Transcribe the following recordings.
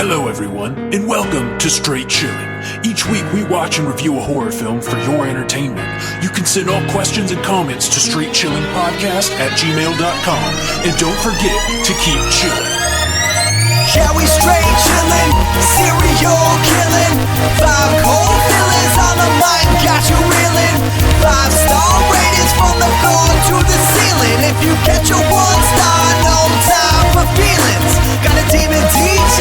Hello everyone, and welcome to Straight Chilling. Each week we watch and review a horror film for your entertainment. You can send all questions and comments to straightchillingpodcast@gmail.com, and don't forget to keep chilling. Yeah, we straight chillin', serial killing. 5 cold feelings on the mind, got you reeling. 5-star ratings from the floor to the ceiling. If you get your 1 star, no time for feelings. Got a demon DJ,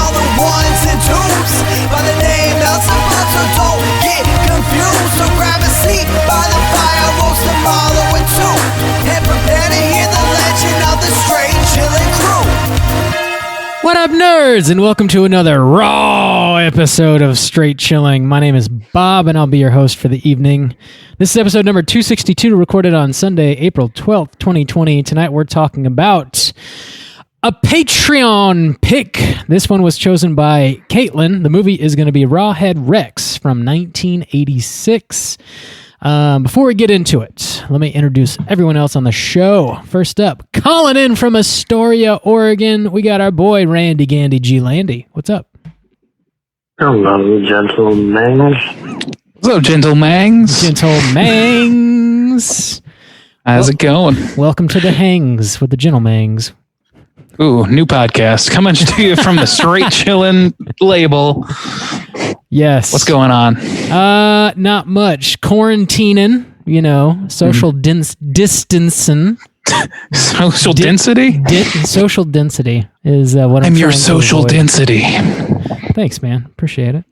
all the 1s and 2s. By the name Elzebub, so don't get confused. So grab a seat by the fire, roast them all in 2. And prepare to hear the legend of the Straight Chillin' crew. What up, nerds, and welcome to another raw episode of Straight Chilling. My name is Bob, and I'll be your host for the evening. This is episode number 262, recorded on Sunday, April 12th, 2020. Tonight we're talking about a Patreon pick. This one was chosen by Caitlin. The movie is going to be Rawhead Rex from 1986. Before we get into it, let me introduce everyone else on the show. First up, calling in from Astoria, Oregon, we got our boy Randy Gandy G. Landy. What's up? Hello, gentlemen. Hello, gentlemangs. Gentlemangs. How's it going? Welcome to the Hangs with the Gentlemangs. Ooh, new podcast coming to you from the Straight Chillin' label. Yes. What's going on? Not much. Quarantining, you know, social distancing. Social density? Social density is what I'm your trying to social avoid. density. Thanks, man. Appreciate it.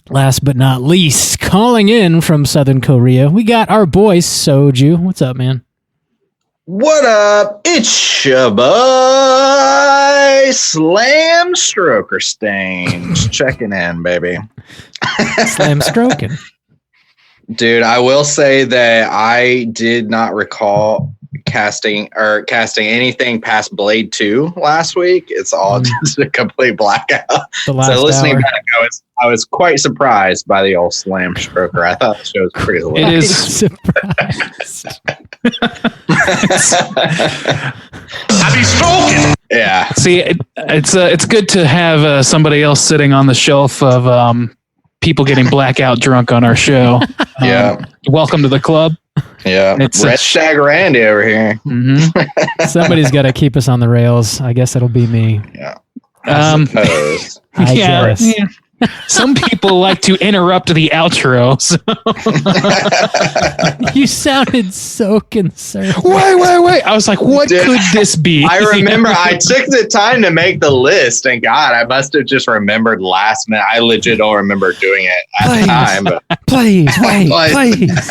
Last but not least, calling in from Southern Korea, we got our boy Soju. What's up, man? What up? It's your boy Slam Stroker Stains checking in, baby. Slam stroking. Dude, I will say that I did not recall casting anything past Blade 2 last week. It's all just a complete blackout. The last So listening hour. back, I was quite surprised by the old Slam Stroker. I thought the show was pretty lit. It is. Surprised. I be stroking! Yeah. See, it's good to have somebody else sitting on the shelf of people getting blackout drunk on our show. Yeah. Welcome to the club. Yeah. It's Red Shag Randy over here. Mm-hmm. Somebody's got to keep us on the rails. I guess it'll be me. Yeah. Suppose. I guess. Yeah. Some people like to interrupt the outro. So. You sounded so concerned. Wait. I was like, what Dude, could this be? I remember I took the time to make the list, and God, I must have just remembered last minute. I legit don't remember doing it at the time. But Please, wait, Like- please.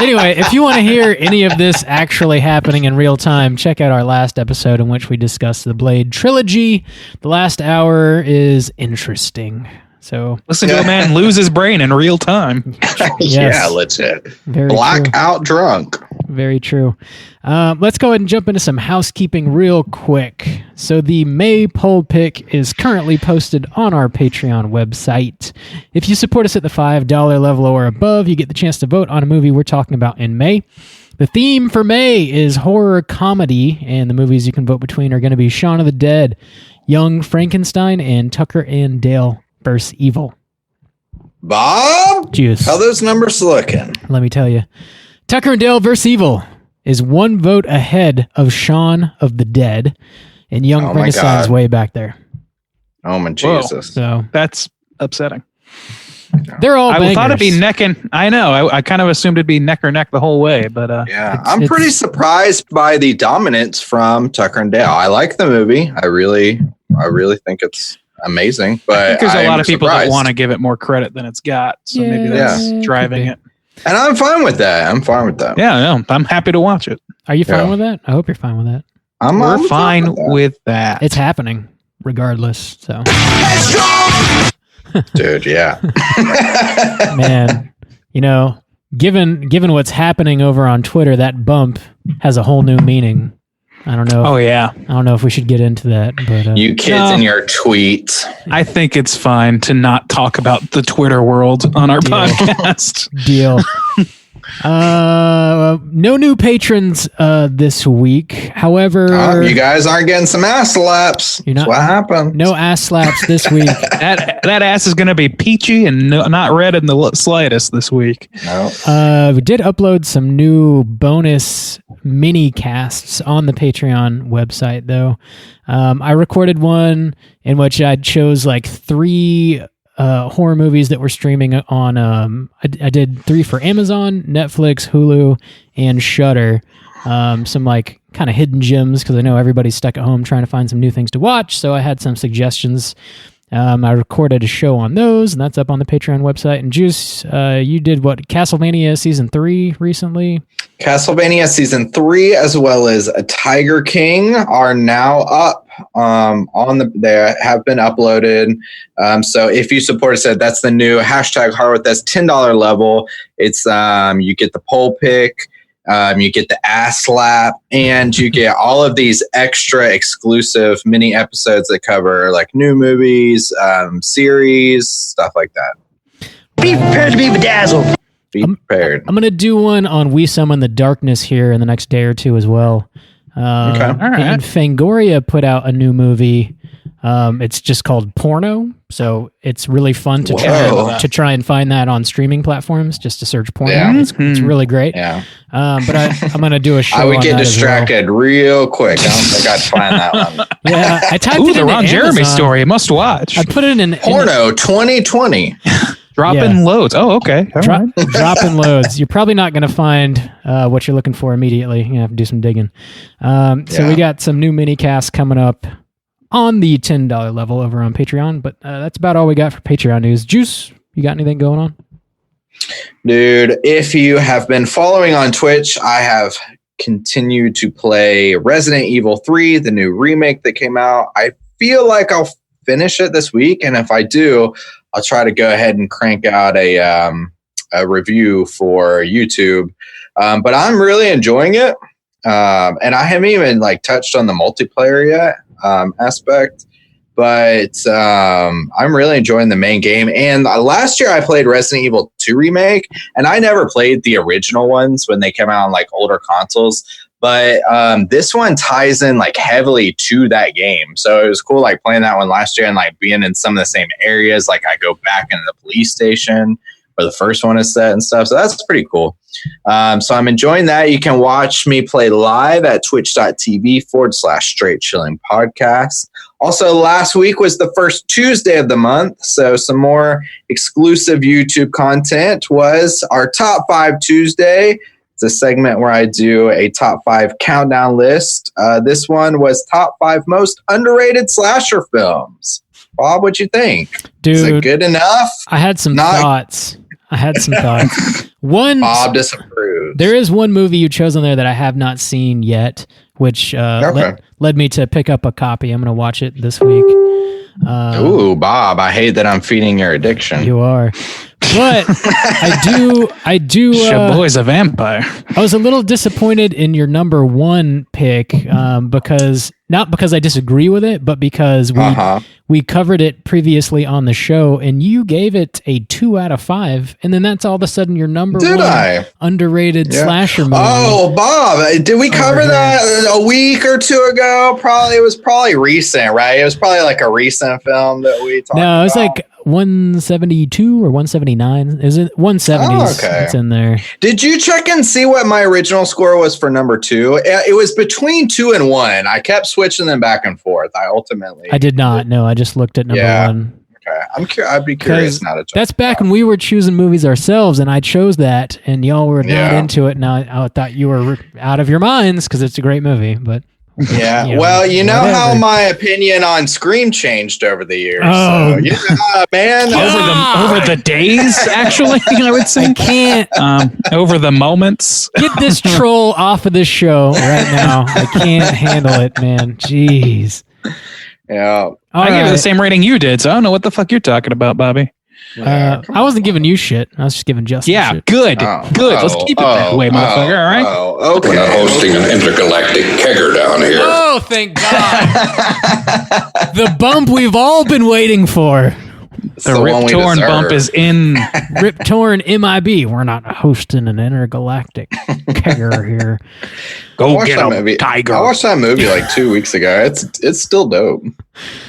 Anyway, if you want to hear any of this actually happening in real time, check out our last episode in which we discussed the Blade trilogy. The last hour is interesting. So Listen to a man lose his brain in real time. yeah, legit. very true. Blackout drunk. Very true. Let's go ahead and jump into some housekeeping real quick. So the May poll pick is currently posted on our Patreon website. If you support us at the $5 level or above, you get the chance to vote on a movie we're talking about in May. The theme for May is horror comedy, and the movies you can vote between are going to be Shaun of the Dead, Young Frankenstein, and Tucker and Dale vs. Evil. Bob, Juice. how those numbers looking? Let me tell you. Tucker and Dale vs. Evil is 1 vote ahead of Shaun of the Dead, and Young Oh my Frankenstein's God. way back there. Oh my Whoa. Jesus! So That's upsetting. they're all I bangers. thought it'd be neck and I know. I kind of assumed it'd be neck or neck the whole way, but Yeah, It's- I'm pretty it's- surprised by the dominance from Tucker and Dale. I like the movie. I really think it's amazing. But I think there's a lot I'm of people that surprised. want to give it more credit than it's got. So maybe that's Yeah, driving could it. and I'm fine with that. I'm fine with that. Yeah, no, I'm happy to watch it. Are you fine Yeah. with that? I hope you're fine with that. I'm We're fine with that. with that. It's happening regardless. So, Dude, yeah. man, you know, given what's happening over on Twitter, that bump has a whole new meaning. I don't know. Oh yeah, I don't know if we should get into that, but You kids No. and your tweets. I think it's fine to not talk about the Twitter world on our Deal. podcast. deal. No new patrons this week. However, you guys aren't getting some ass slaps. That's what happened. No ass slaps this week. that ass is going to be peachy and not red in the slightest this week. No. We did upload some new bonus mini casts on the Patreon website, though. I recorded one in which I chose like 3 horror movies that were streaming on. I did 3 for Amazon, Netflix, Hulu, and Shudder. Some like kind of hidden gems because I know everybody's stuck at home trying to find some new things to watch. So I had some suggestions. I recorded a show on those, and that's up on the Patreon website. And Juice, you did what? Castlevania Season 3 recently? Castlevania Season 3 as well as a Tiger King are now up they have been uploaded. So if you support us, that's the new hashtag Harwood. That's $10 level. It's you get the poll pick. You get the ass slap, and you get all of these extra exclusive mini episodes that cover like new movies, series, stuff like that. Be prepared to be bedazzled. Be prepared. I'm going to do one on We Summon the Darkness here in the next day or two as well. Okay. All right. And Fangoria put out a new movie. It's just called Porno, so it's really fun to try and find that on streaming platforms. Just to search porno, Yeah. it's really great. Yeah. But I'm gonna do a show. I would on get that as distracted real quick. I don't think I'd find that one. well. Yeah, I typed Ooh, it the into Ron Jeremy Amazon. story. Must watch. I put it in Porno 2020. Dropping loads. Oh, okay. All right. dropping loads. You're probably not going to find what you're looking for immediately. You're going to have to do some digging. So we got some new mini casts coming up on the $10 level over on Patreon, but that's about all we got for Patreon news. Juice, you got anything going on? Dude, if you have been following on Twitch, I have continued to play Resident Evil 3, the new remake that came out. I feel like I'll finish it this week, and if I do, I'll try to go ahead and crank out a review for YouTube. But I'm really enjoying it, and I haven't even like touched on the multiplayer yet aspect. But I'm really enjoying the main game. And last year I played Resident Evil 2 Remake, and I never played the original ones when they came out on like older consoles. But this one ties in like heavily to that game. So it was cool like playing that one last year and like being in some of the same areas. Like I go back into the police station where the first one is set and stuff. So that's pretty cool. So I'm enjoying that. You can watch me play live at twitch.tv/Straight Chilling Podcast. Also, last week was the first Tuesday of the month. So some more exclusive YouTube content was our Top 5 Tuesday. It's a segment where I do a top 5 countdown list. This one was top 5 most underrated slasher films. Bob, what'd you think? Dude, is it good enough? I had some thoughts. One, Bob disapproves. There is one movie you chose on there that I have not seen yet, which led me to pick up a copy. I'm going to watch it this week. Ooh, Bob, I hate that I'm feeding your addiction. You are. But I do. Shaboy's a vampire. I was a little disappointed in your number 1 pick because not because I disagree with it, but because we covered it previously on the show, and you gave it a 2 out of 5, and then that's all of a sudden your number 1 underrated slasher movie. Oh, Bob, did we cover that a week or 2 ago? It was probably recent, right? It was probably like a recent film that we talked about. No, it was like 172 or 179. Is it 170s? Okay. It's in there. Did you check and see what my original score was for number 2? It was between 2 and 1. I kept switching them back and forth. I did not. No, I just looked at number 1. Okay, I'd be curious now to check. That's back when we were choosing movies ourselves, and I chose that, and y'all were not into it. And I thought you were out of your minds because it's a great movie, but. Yeah, well, you know how my opinion on Scream changed over the years. Oh, so, yeah, man. Over the days, actually, I would say. I can't. Over the moments. Get this troll off of this show right now. I can't handle it, man. Jeez. Yeah. I gave it the same rating you did, so I don't know what the fuck you're talking about, Bobby. I wasn't giving you shit. I was just giving Justin shit. Good. Let's keep it that way, motherfucker. All right. Okay. We're not hosting an intergalactic kegger down here. Oh, thank God. The bump we've all been waiting for. The Rip Torn bump is in. Rip Torn MIB. We're not hosting an intergalactic kegger here. Go get him, Tiger. I watched that movie like 2 weeks ago. It's still dope.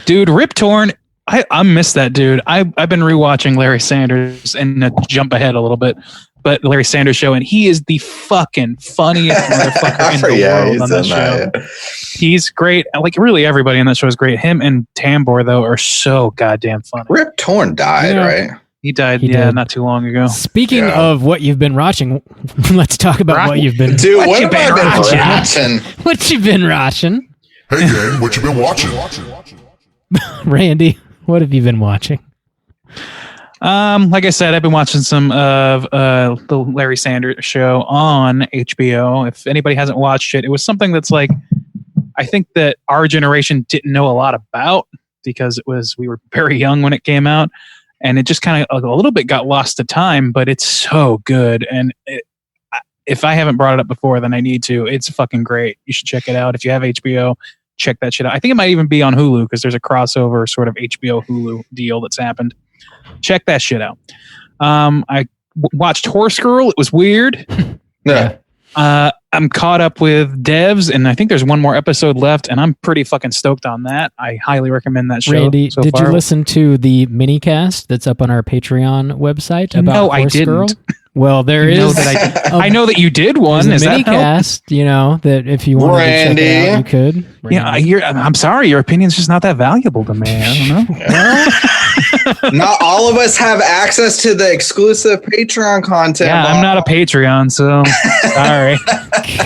Dude, Rip Torn. I miss that dude. I've been rewatching Larry Sanders and jump ahead a little bit, but Larry Sanders show, and he is the fucking funniest motherfucker in the world on that show. Yeah. He's great. Like really everybody on that show is great. Him and Tambor though are so goddamn funny. Rip Torn died, right? He died, not too long ago. Speaking of what you've been watching, let's talk about what you've been. Dude, what have I been watching? What you been watching? Hey gang, what you been watching? Randy, what have you been watching? Like I said, I've been watching some of the Larry Sanders show on HBO. If anybody hasn't watched it, it was something that's like, I think that our generation didn't know a lot about because we were very young when it came out, and it just kind of a little bit got lost to time, but it's so good. And if I haven't brought it up before, then I need to. It's fucking great. You should check it out. If you have HBO, check that shit out. I think it might even be on Hulu because there's a crossover sort of HBO Hulu deal that's happened. Check that shit out. I watched Horse Girl. It was weird. Yeah. I'm caught up with Devs, and I think there's one more episode left, and I'm pretty fucking stoked on that. I highly recommend that show. Randy, did you listen to the mini cast that's up on our Patreon website about No, Horse I didn't. Girl? Well, there is. I know that you did one. There's Is a that mini cast? You know that if you wanted to check it out, you could. Yeah, I'm sorry. Your opinion's just not that valuable to me. I don't know. Not all of us have access to the exclusive Patreon content. Yeah, I'm not a Patreon, so sorry.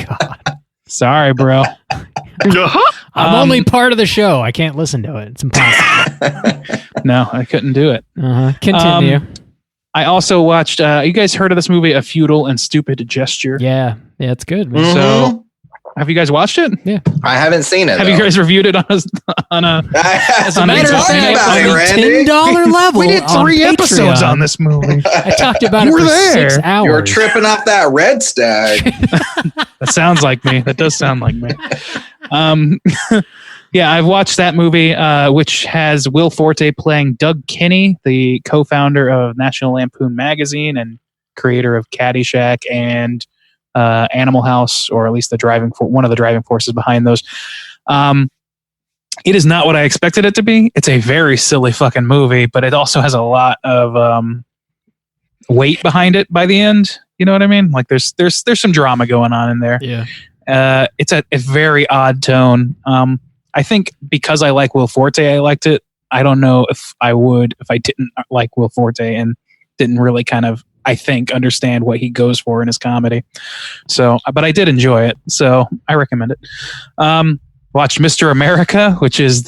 God. Sorry, bro. I'm only part of the show. I can't listen to it. It's impossible. No, I couldn't do it. Continue. I also watched. You guys heard of this movie, A Futile and Stupid Gesture? Yeah, it's good. Man. So, have you guys watched it? Yeah, I haven't seen it. Have you guys reviewed it on a as a matter of fact, on the $10 level? We did 3 episodes on this movie. I talked about it for 6 hours. You were tripping off that red stag. That sounds like me. That does sound like me. Yeah, I've watched that movie, which has Will Forte playing Doug Kinney, the co-founder of National Lampoon Magazine and creator of Caddyshack and Animal House, or at least one of the driving forces behind those. It is not what I expected it to be. It's a very silly fucking movie, but it also has a lot of weight behind it by the end. You know what I mean? Like there's some drama going on in there. Yeah. It's a very odd tone. I think because I like Will Forte, I liked it. I don't know if I would if I didn't like Will Forte and didn't really kind of, I think, understand what he goes for in his comedy. So, but I did enjoy it. So I recommend it. Watched Mr. America, which is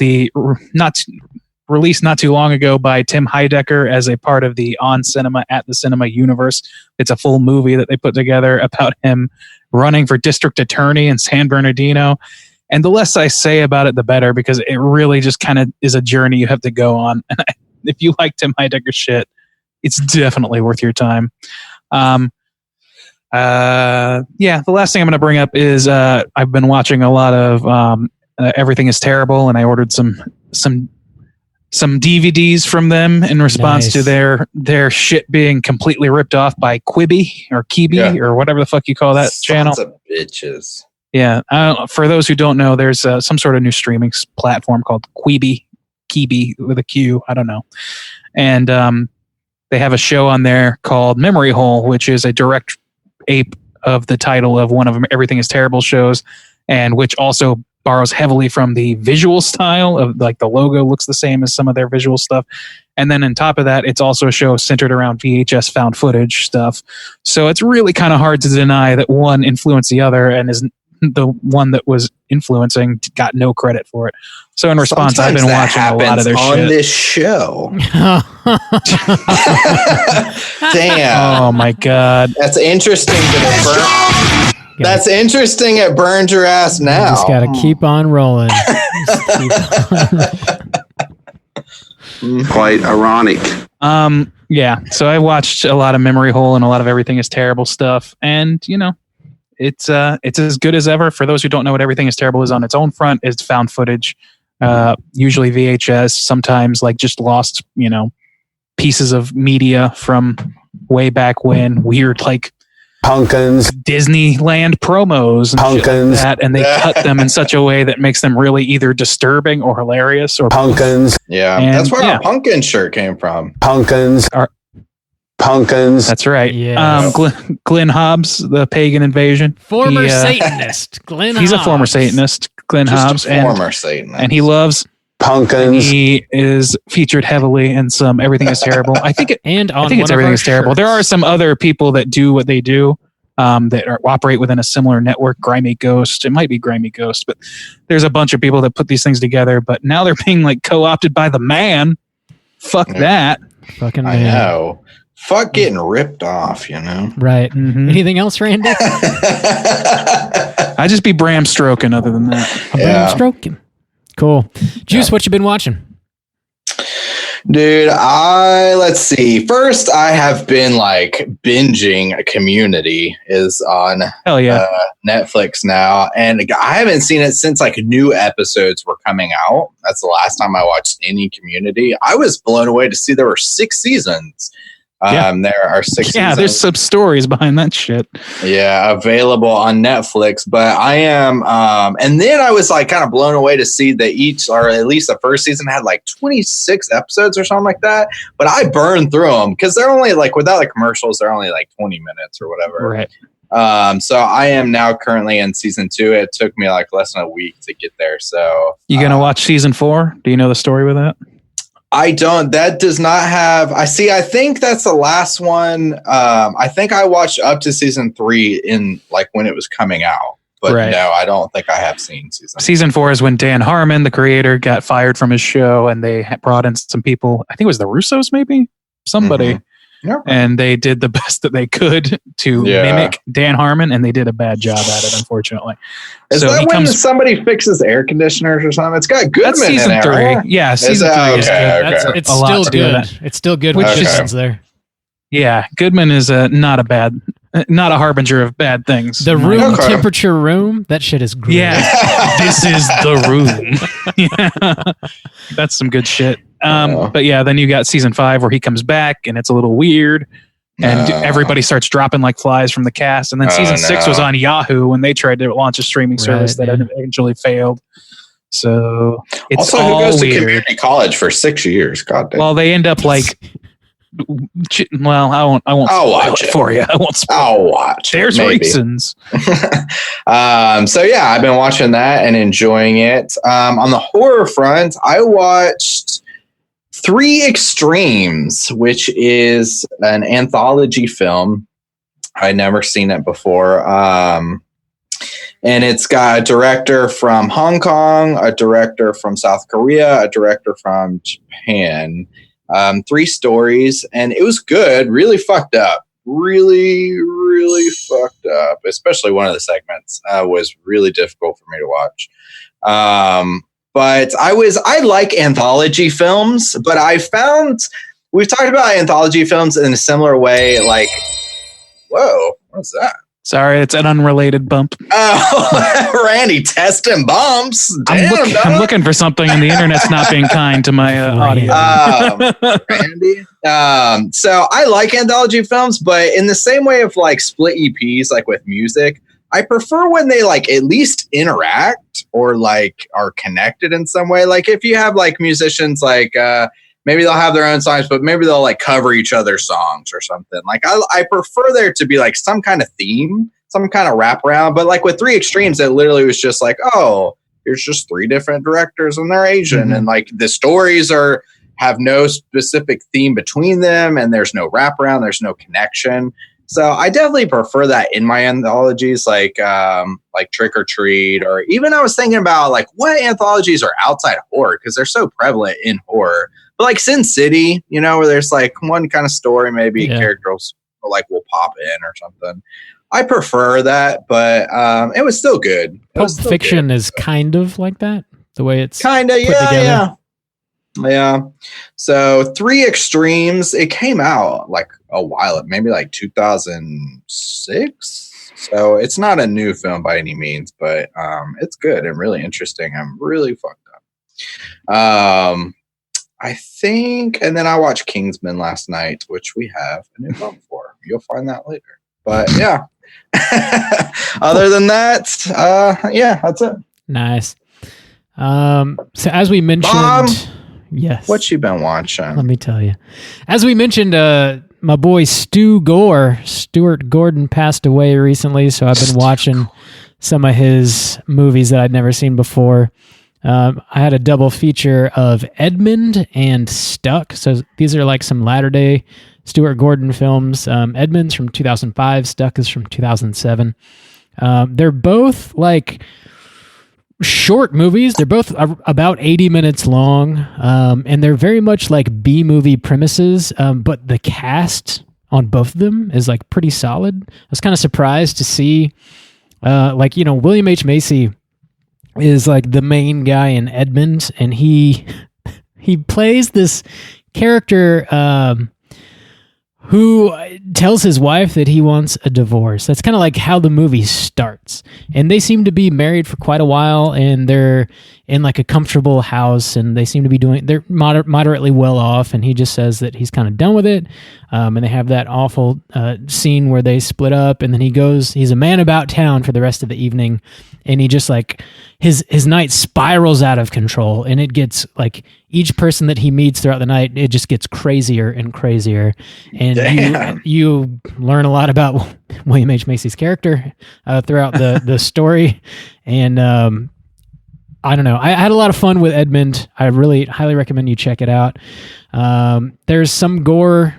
released not too long ago by Tim Heidecker as a part of the On Cinema at the Cinema universe. It's a full movie that they put together about him running for district attorney in San Bernardino. And the less I say about it, the better, because it really just kind of is a journey you have to go on. And if you like Tim Heidecker's shit, it's definitely worth your time. The last thing I'm going to bring up is I've been watching a lot of Everything is Terrible, and I ordered some DVDs from them in response to their shit being completely ripped off by Quibi or Kibi or whatever the fuck you call that channel. Sons of bitches. Yeah. For those who don't know, there's some sort of new streaming platform called Kibi with a Q. I don't know. And they have a show on there called Memory Hole, which is a direct ape of the title of one of Everything is Terrible shows, and which also borrows heavily from the visual style of, like, the logo looks the same as some of their visual stuff. And then on top of that, it's also a show centered around VHS found footage stuff. So it's really kind of hard to deny that one influenced the other, and is the one that was influeing got no credit for it. So in response, I've been watching a lot of their on shit. this show. Damn. Oh my God. That's interesting. That's interesting. It burned your ass now. You just got to keep on rolling. Quite ironic. Yeah. So I watched a lot of Memory Hole and a lot of Everything is Terrible stuff, and you know, it's as good as ever. For those who don't know what Everything is Terrible is on its own front, it's found footage, usually VHS, sometimes like just lost, pieces of media from way back when, weird like Pumpkins, Disneyland promos and shit like that, and they cut them in such a way that makes them really either disturbing or hilarious or pumpkins, Yeah, that's where our pumpkin shirt came from. pumpkins. That's right. Yes. Glenn Hobbs, the pagan invasion. Former Satanist, Glenn He's Hobbs. a former Satanist, Glenn Hobbs. Former Satanist. And he loves pumpkins. He is featured heavily in some Everything is Terrible. I think it's Everything is Terrible. There are some other people that do what they do that operate within a similar network. Grimy Ghost. It might be Grimy Ghost, but there's a bunch of people that put these things together. But now they're being like co-opted by the man. Fuck that. Fucking I man. know. Fuck getting ripped off, you know? Right. Mm-hmm. Anything else, Randy? I just be Bram stroking other than that. Bram stroking. Cool. Juice, what you been watching? Dude, let's see. First, I have been like binging Community is on Hell yeah. Netflix now. And I haven't seen it since like new episodes were coming out. That's the last time I watched any Community. I was blown away to see there were 6 seasons. There are 6 seasons. Yeah, there's some stories behind that shit. Yeah, available on Netflix. But I am, and then I was like kind of blown away to see that each, or at least the first season, had like 26 episodes or something like that. But I burned through them because they're only like, without the commercials, they're only like 20 minutes or whatever. Right. So I am now currently in season 2. It took me like less than a week to get there. So you gonna watch season 4? Do you know the story with that? I don't. That does not have. I think that's the last one. I think I watched up to season 3 in like when it was coming out. But no, I don't think I have seen season 4 is when Dan Harmon, the creator, got fired from his show, and they brought in some people. I think it was the Russos, maybe somebody. Mm-hmm. Yep. And they did the best that they could to mimic Dan Harmon, and they did a bad job at it, unfortunately. Is that when somebody fixes air conditioners or something? It's got Goodman that's season in 3. Right? Yeah, season 3 is good. It's still good. It's still good. Which is there? Yeah, Goodman is not a harbinger of bad things. The room temperature room, that shit is great. Yeah, this is the room. Yeah, that's some good shit. But yeah, then you got season 5 where he comes back and it's a little weird, and everybody starts dropping like flies from the cast. And then season 6 was on Yahoo when they tried to launch a streaming service that eventually failed. So it's also all who goes weird. to community college for 6 years? God damn. Well, they end up like. Well, I won't. I'll watch it for you. I won't. I'll watch. There's reasons. So yeah, I've been watching that and enjoying it. On the horror front, I watched 3 Extremes, which is an anthology film. I'd never seen it before. And it's got a director from Hong Kong, a director from South Korea, a director from Japan. 3 stories, and it was good. Really fucked up. Really fucked up. Especially one of the segments was really difficult for me to watch. But I like anthology films, but I found we've talked about anthology films in a similar way. Like, whoa, what's that? Sorry, it's an unrelated bump. Oh, Randy testing bumps. I'm looking for something, and the internet's not being kind to my audience. Randy. So I like anthology films, but in the same way of like split EPs, like with music, I prefer when they like at least interact or like are connected in some way. Like if you have like musicians, like maybe they'll have their own songs, but maybe they'll like cover each other's songs or something. Like I prefer there to be like some kind of theme, some kind of wraparound. But like with 3 Extremes, it literally was just like, oh, here's just 3 different directors and they're Asian. Mm-hmm. And like the stories have no specific theme between them, and there's no wraparound, there's no connection. So I definitely prefer that in my anthologies, like Trick or Treat, or even I was thinking about like what anthologies are outside horror because they're so prevalent in horror. But like Sin City, you know, where there's like one kind of story, maybe characters like will pop in or something. I prefer that, but it was still good. Pulp Fiction is kind of like that, the way it's kind of put together. Yeah. So 3 Extremes, it came out like a while, maybe like 2006. So it's not a new film by any means, but it's good and really interesting. I'm really fucked up. I think, and then I watched Kingsman last night, which we have a new film for. You'll find that later. But yeah, other than that, yeah, that's it. Nice. So as we mentioned, Mom, yes. what you been watching? Let me tell you. As we mentioned, my boy Stuart Gordon passed away recently, so I've been watching some of his movies that I'd never seen before. I had a double feature of Edmund and Stuck. So these are like some latter-day Stuart Gordon films. Edmund's from 2005. Stuck is from 2007. They're both like short movies. They're both about 80 minutes long, and they're very much like B-movie premises, but the cast on both of them is like pretty solid. I was kind of surprised to see, William H. Macy is like the main guy in Edmund, and he plays this character who tells his wife that he wants a divorce. That's kind of like how the movie starts. And they seem to be married for quite a while, and they're in like a comfortable house, and they seem to be they're moderately well off, and he just says that he's kind of done with it. And they have that awful scene where they split up, and then he's a man about town for the rest of the evening, and he just like, his night spirals out of control, and it gets like, each person that he meets throughout the night, it just gets crazier and crazier. And you learn a lot about William H. Macy's character throughout the story. And I don't know. I had a lot of fun with Edmund. I really highly recommend you check it out. There's some gore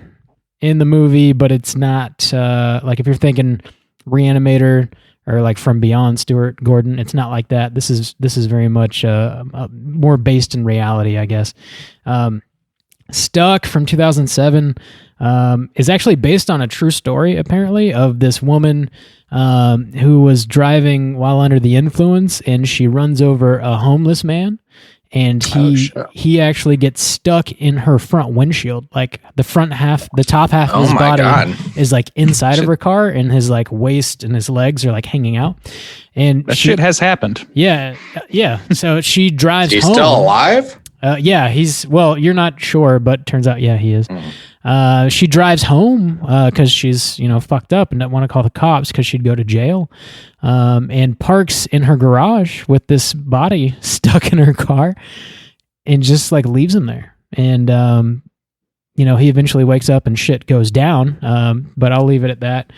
in the movie, but it's not like if you're thinking Reanimator or like From Beyond Stuart Gordon, it's not like that. This is very much more based in reality, I guess. Stuck from 2007 is actually based on a true story, apparently, of this woman who was driving while under the influence, and she runs over a homeless man, and he actually gets stuck in her front windshield. Like the top half of his body is like inside of her car, and his like waist and his legs are like hanging out. And that shit has happened. Yeah. So she drives home. He's still alive? Yeah, you're not sure, but turns out, yeah, he is. She drives home because she's, fucked up and doesn't want to call the cops because she'd go to jail, and parks in her garage with this body stuck in her car and just like leaves him there. And, he eventually wakes up and shit goes down, but I'll leave it at that.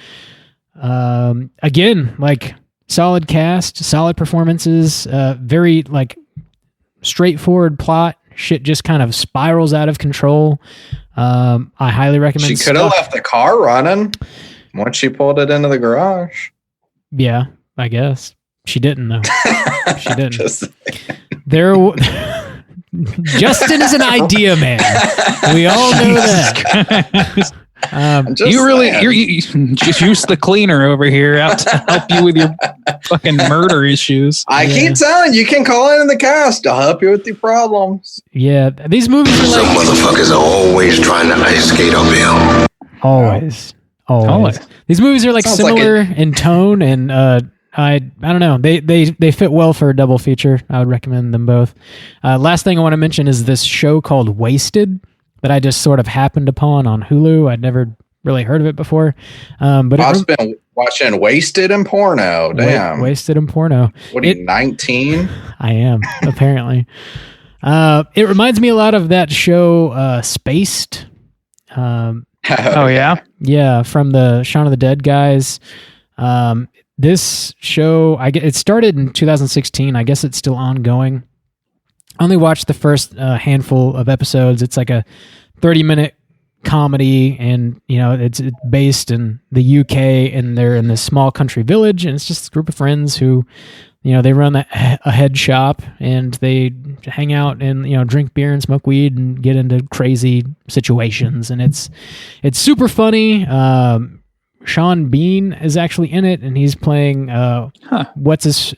Again, like solid cast, solid performances, very like straightforward plot. Shit just kind of spirals out of control. I highly recommend. She could have left the car running once she pulled it into the garage. Yeah, I guess she didn't though. She didn't. Justin is an idea man. We all know that. You just use the cleaner over here out to help you with your fucking murder issues. I keep telling you, you can call in the cast to help you with your problems. Yeah, these movies are Some motherfuckers are always trying to ice skate uphill. Always. These movies are like Sounds similar in tone, and I don't know. They fit well for a double feature. I would recommend them both. Last thing I want to mention is this show called Wasted that I just sort of happened upon on Hulu. I'd never really heard of it before. But I've been watching Wasted in porno. Damn. Wasted in porno. What are you, 19? I am, apparently. It reminds me a lot of that show, Spaced. Oh, yeah? Yeah, from the Shaun of the Dead guys. This show, it started in 2016. I guess it's still ongoing. I only watched the first handful of episodes. It's like a 30-minute comedy, and it's based in the UK, and they're in this small country village, and it's just a group of friends who, they run a head shop, and they hang out and drink beer and smoke weed and get into crazy situations, and it's super funny. Sean Bean is actually in it, and he's playing what's his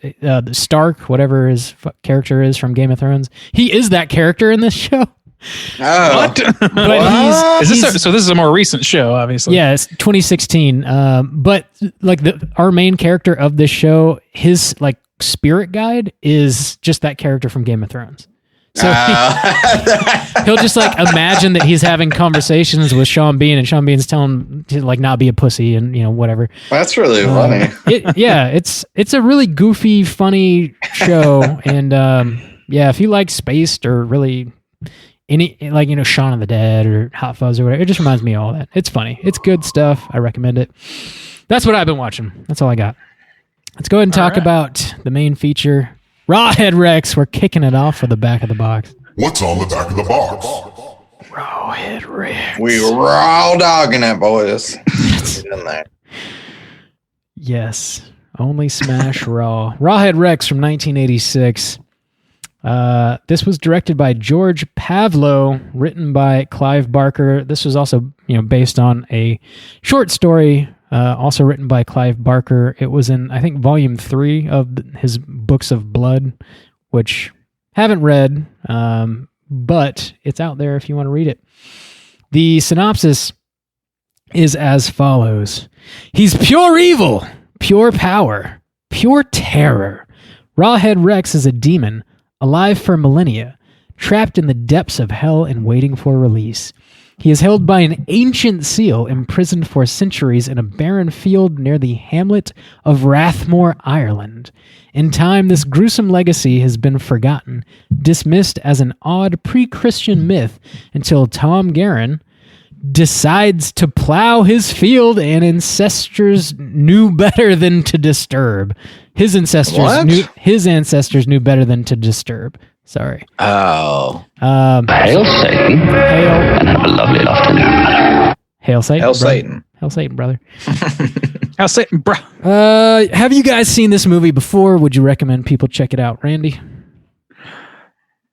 Stark, whatever his character is from Game of Thrones. He is that character in this show. Oh, what? But so this is a more recent show, obviously. Yeah, it's 2016. But like our main character of this show, his like spirit guide is just that character from Game of Thrones. So he'll just like imagine that he's having conversations with Sean Bean, and Sean Bean's telling him to like not be a pussy and whatever. That's really funny. It's a really goofy, funny show, and if you like Spaced or really any like Shaun of the Dead or Hot Fuzz or whatever, it just reminds me of all that. It's funny. It's good stuff. I recommend it. That's what I've been watching. That's all I got. Let's go ahead and talk about the main feature. Rawhead Rex, we're kicking it off for the back of the box. What's on the back of the box? Rawhead Rex. We raw dogging it, boys. Get in there. Yes. Only smash raw. Rawhead Rex from 1986. This was directed by George Pavlo, written by Clive Barker. This was also, based on a short story, also written by Clive Barker. It was in, I think, volume 3 of his Books of Blood, which haven't read, but it's out there if you want to read it. The synopsis is as follows. He's pure evil, pure power, pure terror. Rawhead Rex is a demon, alive for millennia, trapped in the depths of hell and waiting for release. He is held by an ancient seal, imprisoned for centuries in a barren field near the hamlet of Rathmore, Ireland. In time, this gruesome legacy has been forgotten, dismissed as an odd pre-Christian myth, until Tom Guerin decides to plow his field, and ancestors knew better than to disturb. His ancestors knew better than to disturb. Sorry. Oh. Hail Satan. And have a lovely afternoon. Hail Satan. Hail Satan. Hail Satan, brother. Hail Satan, bro. Have you guys seen this movie before? Would you recommend people check it out, Randy?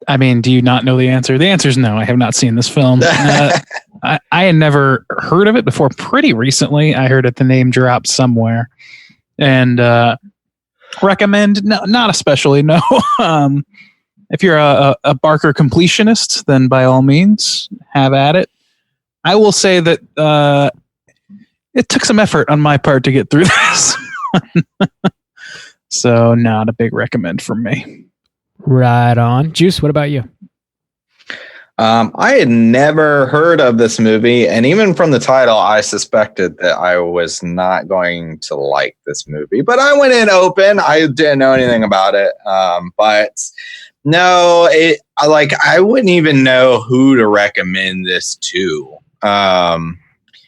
I mean, do you not know the answer? The answer is no. I have not seen this film. I had never heard of it before. Pretty recently, I heard the name drop somewhere, and recommend not especially. No. If you're a Barker completionist, then by all means, have at it. I will say that it took some effort on my part to get through this. So not a big recommend from me. Right on. Juice, what about you? I had never heard of this movie, and even from the title, I suspected that I was not going to like this movie. But I went in open. I didn't know anything about it. But no, I wouldn't even know who to recommend this to.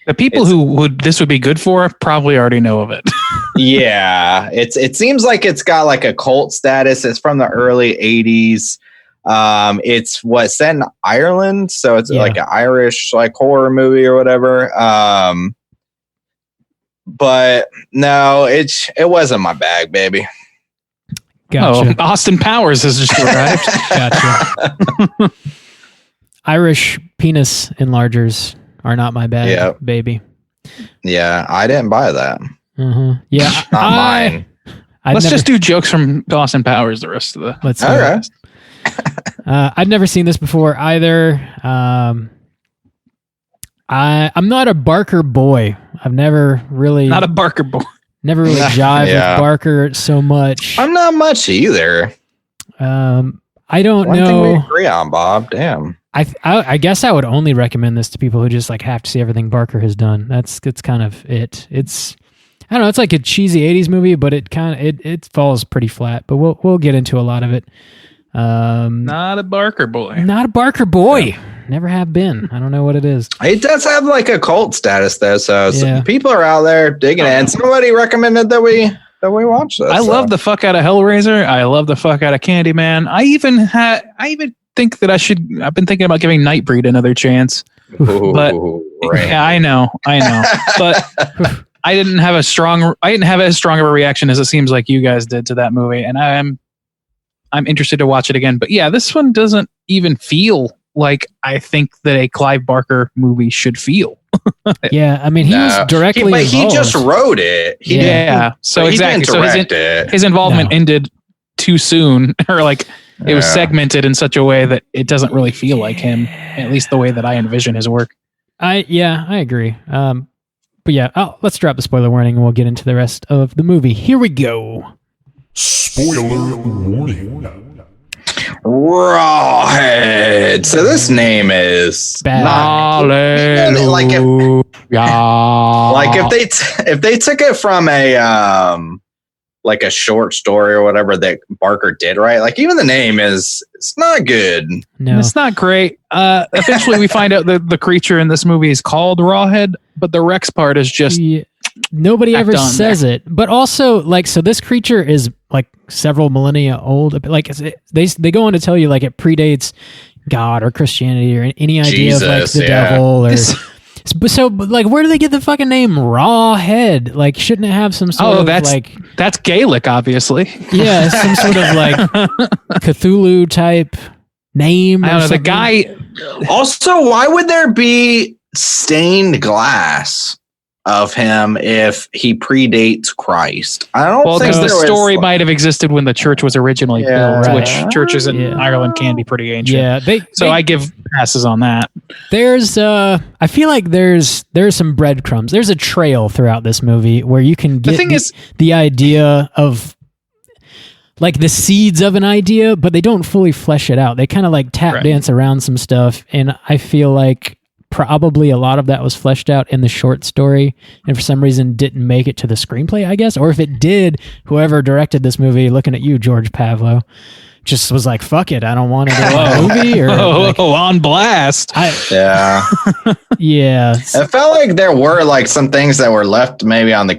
The people who this would be good for probably already know of it. Yeah, it seems like it's got like a cult status. It's from the early 80s. It's set in Ireland, so it's like an Irish like horror movie or whatever. But no, it wasn't my bag, baby. Gotcha. Oh, Austin Powers has just arrived. Gotcha. Irish penis enlargers are not my bag, baby. Yeah, I didn't buy that. Mm-hmm. Yeah, not mine. Let's just do jokes from Austin Powers the rest of the. Let's all right. I've never seen this before either. I'm not a Barker boy. I've never really not a Barker boy. Never really jived with Barker so much. I'm not much either. I don't One know. thing we agree on, Bob. Damn. I guess I would only recommend this to people who just like have to see everything Barker has done. That's kind of it. It's I don't know. It's like a cheesy '80s movie, but it falls pretty flat. But we'll get into a lot of it. Not a Barker boy. Not a Barker boy. Yeah. Never have been. I don't know what it is. It does have like a cult status though, so some people are out there digging it. And somebody recommended that we watch this. I love the fuck out of Hellraiser. I love the fuck out of Candyman. I even think that I've been thinking about giving Nightbreed another chance. But yeah, I know. But I didn't have as strong of a reaction as it seems like you guys did to that movie, and I'm interested to watch it again. But yeah, this one doesn't even feel like I think that a Clive Barker movie should feel. Yeah, I mean, he was directly involved. He just wrote it. So exactly. So his involvement ended too soon, or like it was segmented in such a way that it doesn't really feel like him, at least the way that I envision his work. I agree. But yeah, let's drop the spoiler warning and we'll get into the rest of the movie. Here we go. Spoiler warning. Rawhead. So this name is not like if they took it from a like a short story or whatever that Barker did, right? Like even the name it's not good. No, it's not great. Eventually we find out that the creature in this movie is called Rawhead, but the Rex part is just nobody ever says it. But also, like, so this creature is like several millennia old. Like they go on to tell you like it predates God or Christianity or any idea of like the devil or. So, like, where do they get the fucking name Rawhead? Like, shouldn't it have some sort of like... That's Gaelic, obviously. Yeah, some sort of like Cthulhu type name. I don't know, the guy... Also, why would there be stained glass of him if he predates Christ? I don't think the story might have existed when the church was originally built, which churches in Ireland can be pretty ancient. Yeah, I give passes on that. There's I feel like there's some breadcrumbs. There's a trail throughout this movie where you can get the idea of like the seeds of an idea, but they don't fully flesh it out. They kind of like tap dance around some stuff, and I feel like probably a lot of that was fleshed out in the short story and for some reason didn't make it to the screenplay, I guess. Or if it did, whoever directed this movie, looking at you, George Pavlo, just was like, fuck it, I don't want to do a movie. Or on blast. Yeah. It felt like there were like some things that were left maybe on the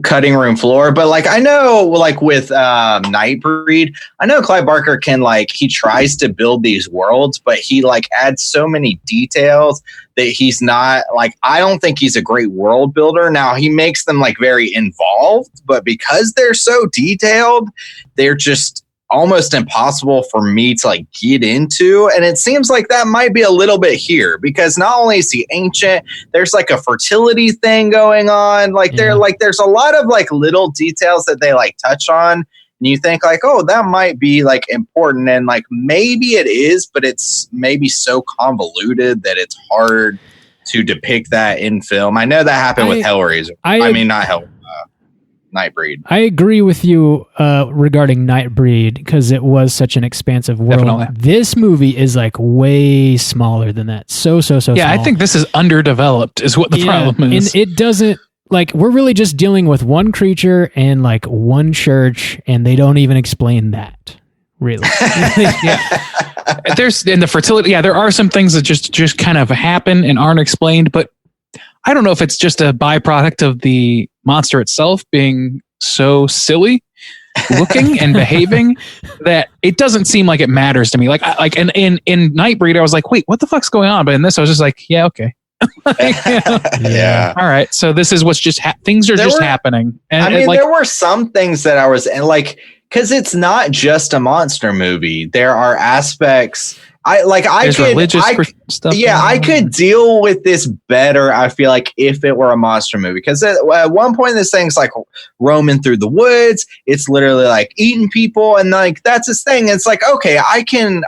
cutting room floor. But like, I know like with Nightbreed, I know Clive Barker can like, he tries to build these worlds, but he like adds so many details that he's not like, I don't think he's a great world builder. Now he makes them like very involved, but because they're so detailed, they're just almost impossible for me to like get into. And it seems like that might be a little bit here because not only is he ancient, there's like a fertility thing going on. Like there's a lot of like little details that they like touch on. And you think like, oh, that might be like important. And like, maybe it is, but it's maybe so convoluted that it's hard to depict that in film. I know that happened with Hellraiser. I mean, not Hellraiser. Nightbreed. I agree with you regarding Nightbreed because it was such an expansive world. Definitely. This movie is like way smaller than that. So yeah, small. I think this is underdeveloped is what the problem is. And it doesn't, like, we're really just dealing with one creature and like one church, and they don't even explain that. Really. There's in the fertility. Yeah, there are some things that just kind of happen and aren't explained, but I don't know if it's just a byproduct of the monster itself being so silly looking and behaving that it doesn't seem like it matters to me. Like in Nightbreed, I was like, wait, what the fuck's going on? But in this, I was just like, yeah, okay. Yeah. All right. So this is what's just things are just happening. And I mean, there were some things that I was and like, because it's not just a monster movie. There are aspects. I could deal with this better. I feel like if it were a monster movie, because at one point this thing's like roaming through the woods. It's literally like eating people, and like that's his thing. It's like, okay, I can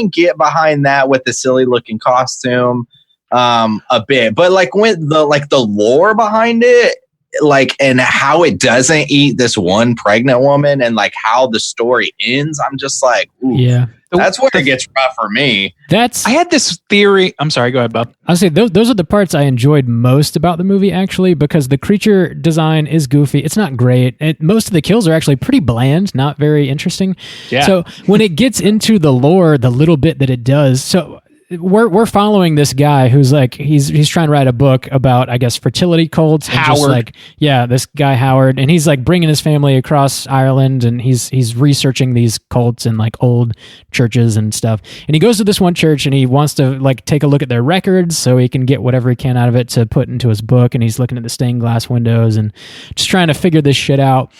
get behind that with the silly looking costume a bit, but like with the lore behind it, like, and how it doesn't eat this one pregnant woman, and like how the story ends, I'm just like, ooh. Yeah. That's where it gets rough for me. I had this theory. I'm sorry. Go ahead, Bob. I'll say those are the parts I enjoyed most about the movie, actually, because the creature design is goofy. It's not great. Most of the kills are actually pretty bland, not very interesting. Yeah. So when it gets into the lore, the little bit that it does, so we're following this guy who's like he's trying to write a book about, I guess, fertility cults. And Howard. just like, yeah, this guy Howard, and he's like bringing his family across Ireland, and he's researching these cults and like old churches and stuff. And he goes to this one church, and he wants to like take a look at their records so he can get whatever he can out of it to put into his book. And he's looking at the stained glass windows and just trying to figure this shit out.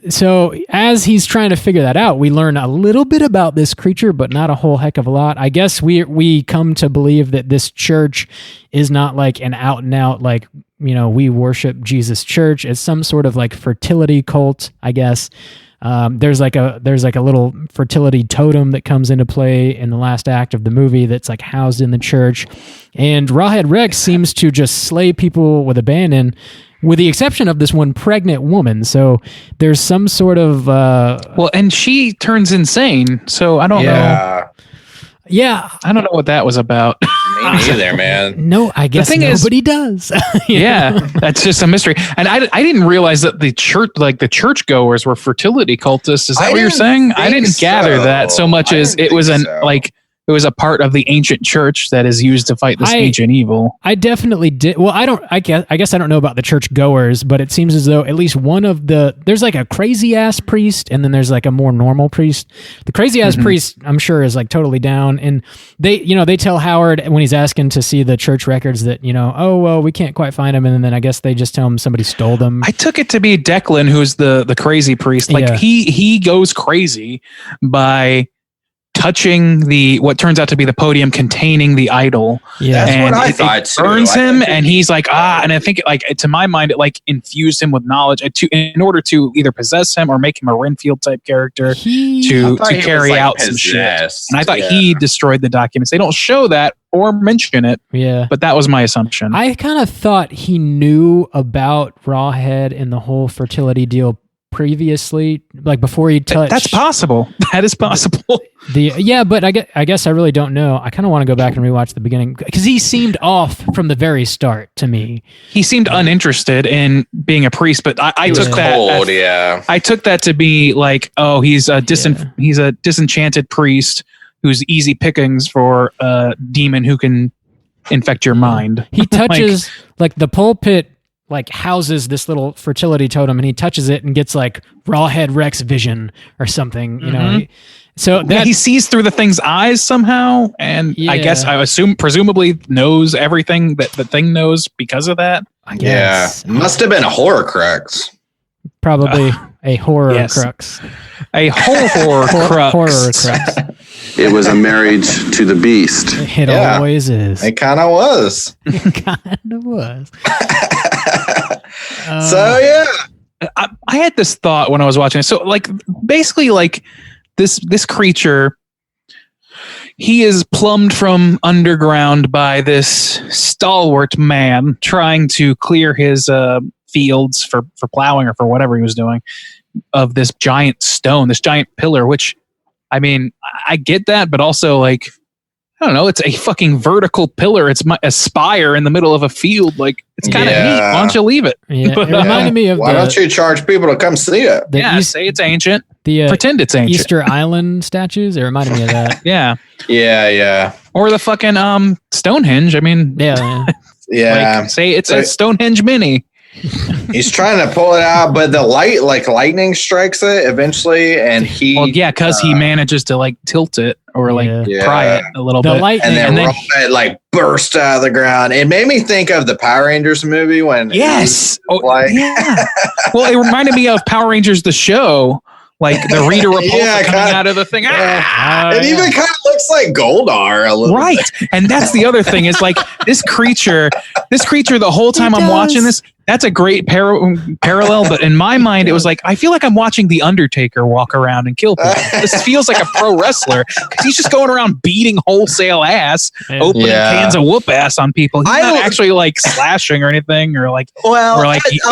So as he's trying to figure that out, we learn a little bit about this creature, but not a whole heck of a lot. I guess we come to believe that this church is not like an out and out, like, you know, we worship Jesus church. It's some sort of like fertility cult, I guess. There's like a little fertility totem that comes into play in the last act of the movie that's like housed in the church. And Rawhead Rex seems to just slay people with abandon. with the exception of this one pregnant woman. So there's some sort of and she turns insane. So I don't know. Yeah, I don't know what that was about. Me neither, man. No, I guess nobody does. Yeah, that's just a mystery. And I didn't realize that the churchgoers were fertility cultists. Is that what you're saying? I didn't gather that so much as it was it was a part of the ancient church that is used to fight this ancient evil. I definitely did. Well, I guess I don't know about the church goers, but it seems as though at least one of there's like a crazy ass priest, and then there's like a more normal priest. The crazy ass priest, I'm sure, is like totally down. And they tell Howard when he's asking to see the church records that, oh, well, we can't quite find them. And then I guess they just tell him somebody stole them. I took it to be Declan, who's the crazy priest. Like he goes crazy by touching what turns out to be the podium containing the idol. Yeah, that's and what I thought too. Burns him, and he's like, and I think to my mind, it infused him with knowledge in order to either possess him or make him a Renfield type character to carry out some shit. And I thought he destroyed the documents. They don't show that or mention it. Yeah, but that was my assumption. I kind of thought he knew about Rawhead and the whole fertility deal previously, like before he touched. That's possible. That is possible. But I guess I really don't know. I kind of want to go back and rewatch the beginning because he seemed off from the very start to me. He seemed uninterested in being a priest, but I took that. I took that to be like, oh, he's a disenchanted priest who's easy pickings for a demon who can infect your mind. He touches like the pulpit. Like houses this little fertility totem, and he touches it and gets like Rawhead Rex vision or something, So that he sees through the thing's eyes somehow, and I guess presumably knows everything that the thing knows because of that. I guess. Yeah, must have been a Horcrux. Probably a horror crux. A horror crux. Horror crux. It was a marriage to the beast. It always is. It kind of was. I had this thought when I was watching it. So basically this creature, he is plumbed from underground by this stalwart man trying to clear his fields for plowing or for whatever he was doing, of this giant stone, this giant pillar, which, I mean, I get that, but also I don't know, it's a fucking vertical pillar. It's a spire in the middle of a field. Like, it's kind of neat. Why don't you leave it? Yeah, it reminded me of why don't you charge people to come see it? Say it's ancient. Pretend it's ancient. Easter Island statues. It reminded me of that. Yeah. Or the fucking Stonehenge. I mean, yeah. Say it's a Stonehenge mini. He's trying to pull it out, but the lightning strikes it eventually, and because he manages to tilt it or pry it a little bit, and then Rawhead burst out of the ground. It made me think of the Power Rangers movie when well, it reminded me of Power Rangers the show. Like the Rita Repulsa coming out of the thing. It even kind of looks like Goldar a little bit. And that's the other thing is this creature the whole time I'm watching this, that's a great parallel. But in my mind, it was I feel like I'm watching The Undertaker walk around and kill people. This feels like a pro wrestler because he's just going around beating wholesale ass, opening cans of whoop ass on people. He's not actually slashing or anything or a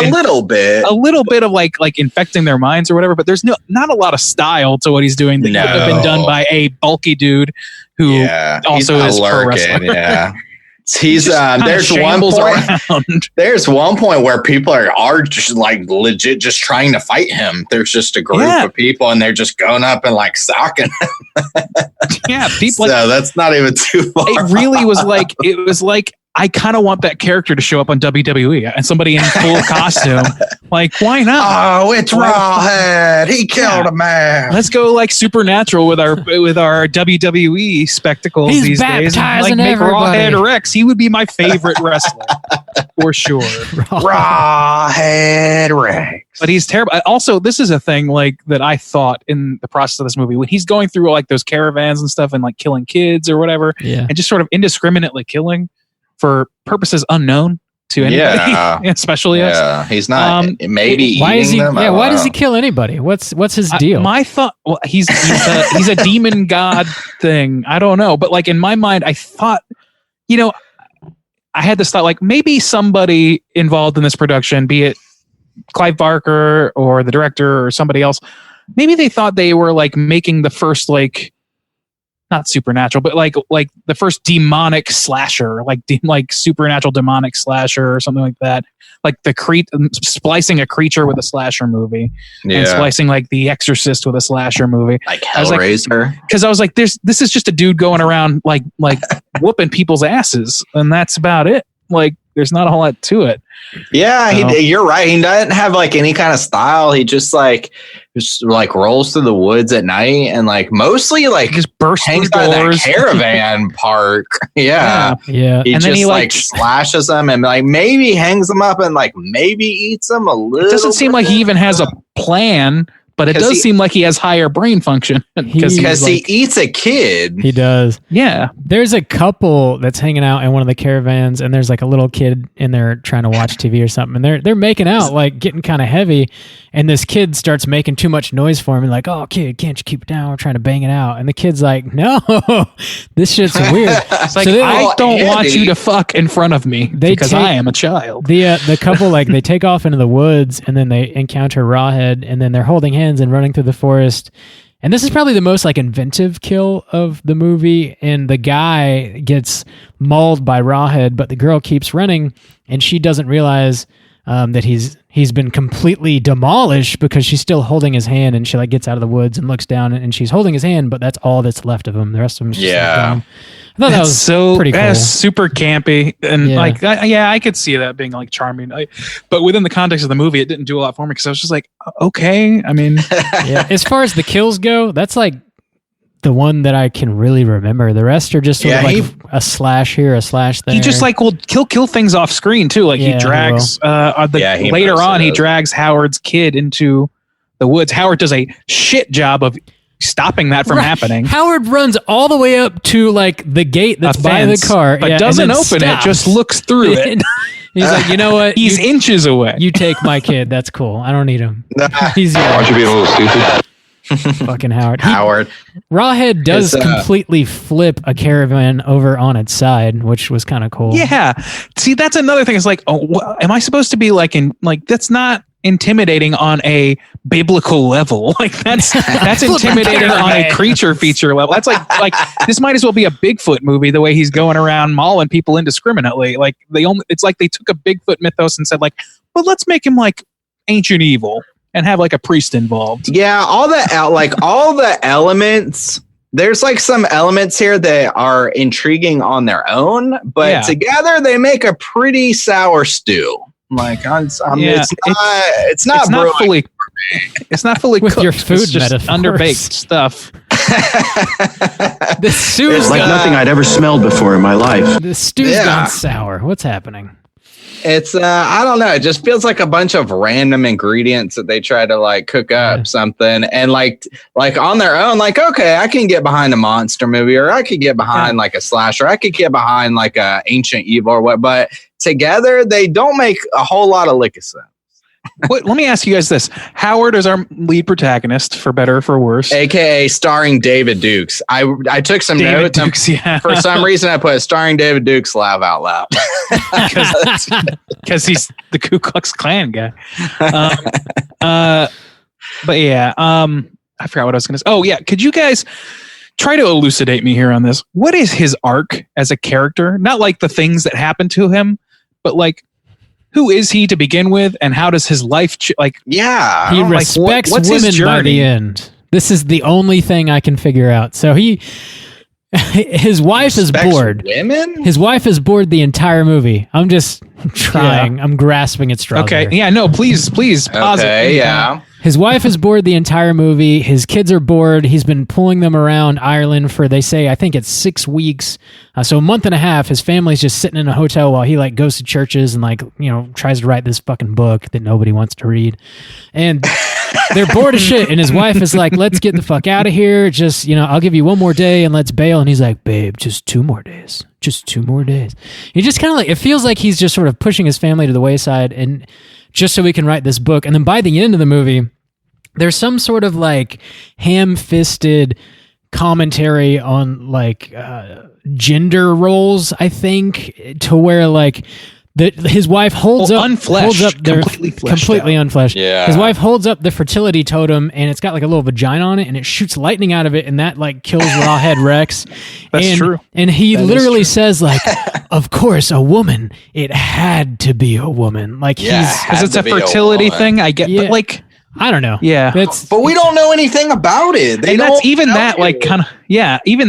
little bit of infecting their minds or whatever. But there's not a lot of style to what he's doing that could have been done by a bulky dude who also is pro wrestler. Yeah. He's there's one point where people are just legit just trying to fight him. There's just a group of people and they're just going up and socking him. People. So that's not even too far. It really was I kind of want that character to show up on WWE and somebody in full costume. Why not? Oh, it's Rawhead. He killed a man. Let's go supernatural with our WWE spectacles these days. And, make Rawhead Rex. He would be my favorite wrestler for sure. Rawhead Rex. But he's terrible. Also, this is a thing that I thought in the process of this movie when he's going through those caravans and stuff and killing kids or whatever, and just sort of indiscriminately killing for purposes unknown to anybody, especially us. Yeah, he's not. Maybe why is he? Why does he kill anybody? What's his deal? My thought. Well, he's a demon god thing. I don't know, but in my mind, I thought, I had this thought, like maybe somebody involved in this production, be it Clive Barker or the director or somebody else, maybe they thought they were like making the first, like, not supernatural, but like the first demonic slasher, like supernatural demonic slasher or something like that. Like splicing a creature with a slasher movie, and splicing like The Exorcist with a slasher movie, like Hellraiser. Because I was like, this is just a dude going around like whooping people's asses, and that's about it. Like, there's not a whole lot to it. Yeah, you're right. He doesn't have like any kind of style. He just rolls through the woods at night and like mostly like just bursts hangs through out of that doors. caravan park. Yeah. He And then just he like slashes them and like maybe hangs them up and like maybe eats them a little. It doesn't seem like he even has a plan, but it does seem like he has higher brain function because he eats a kid. He does. Yeah. There's a couple that's hanging out in one of the caravans, and there's like a little kid in there trying to watch TV or something, and they're making out, like getting kind of heavy, and this kid starts making too much noise for him, and like, oh kid, can't you keep it down? We're trying to bang it out, and the kid's like, no, this shit's weird. It's like, I don't want you to fuck in front of me because I am a child. The couple, like, they take off into the woods, and then they encounter Rawhead, and then they're holding hands and running through the forest. And this is probably the most like inventive kill of the movie. And the guy gets mauled by Rawhead, but the girl keeps running, and she doesn't realize that he's been completely demolished because she's still holding his hand, and she like gets out of the woods and looks down, and she's holding his hand, but that's all that's left of him. The rest of him is just like gone. I thought that was so pretty cool. That's super campy, and I could see that being like charming. But within the context of the movie, it didn't do a lot for me because I was just like, okay. I mean, as far as the kills go, that's like the one that I can really remember. The rest are just sort of like a slash here, a slash there. He just like will kill things off screen too. Like he drags later on, he drags Howard's kid into the woods. Howard does a shit job of stopping that from happening. Howard runs all the way up to like the gate that's by the car, but doesn't open it, just looks through it. He's like, you know what? He's inches away. You take my kid. That's cool. I don't need him. He's Aren't you being a little stupid? Fucking Howard. Rawhead does completely flip a caravan over on its side, which was kind of cool. Yeah. See, that's another thing. It's like, am I supposed to be like that's not intimidating on a biblical level. Like that's intimidating on a creature feature level. That's like this might as well be a Bigfoot movie, the way he's going around mauling people indiscriminately. Like it's like they took a Bigfoot mythos and said like, well, let's make him like ancient evil and have like a priest involved. Yeah, all the elements. There's like some elements here that are intriguing on their own, but together they make a pretty sour stew. Like it's not fully with cooked. Your food it's just underbaked stuff. The stew's it's like nothing I'd ever smelled before in my life. The stew's gone sour. What's happening? It's I don't know. It just feels like a bunch of random ingredients that they try to like cook up something, and like on their own, like, okay, I can get behind a monster movie, or I could get behind like a slasher, I could get behind like a ancient evil or what, but together they don't make a whole lot of lick of sense. Let me ask you guys this. Howard is our lead protagonist, for better or for worse. AKA starring David Dukes. I took some notes. Dukes, For some reason, I put starring David Dukes laugh out loud. Because he's the Ku Klux Klan guy. But yeah, I forgot what I was going to say. Oh, yeah. Could you guys try to elucidate me here on this? What is his arc as a character? Not like the things that happen to him, but like, who is he to begin with, and how does his life he respects what's women his journey? by the end. This is the only thing I can figure out. So his wife is bored. Women? His wife is bored the entire movie. I'm just trying. Yeah. I'm grasping at straws. Okay. Here. Yeah. No. Please. Pause it. Yeah. His wife is bored the entire movie. His kids are bored. He's been pulling them around Ireland for, they say, I think it's 6 weeks. So a month and a half, his family's just sitting in a hotel while he like goes to churches and like, tries to write this fucking book that nobody wants to read. And they're bored as shit. And his wife is like, let's get the fuck out of here. Just, I'll give you one more day and let's bail. And he's like, babe, just 2 more days. Just 2 more days. He just kind of like, it feels like he's just sort of pushing his family to the wayside and just so he can write this book. And then by the end of the movie, there's some sort of like ham-fisted commentary on like gender roles, I think, to where like his wife holds up their completely unfleshed. Yeah. His wife holds up the fertility totem, and it's got like a little vagina on it, and it shoots lightning out of it, and that like kills Rawhead Rex. That's true. And he literally says like, "Of course, a woman. It had to be a woman." Like because it's a fertility thing. I get, but like. I don't know. Yeah. But we don't know anything about it. Even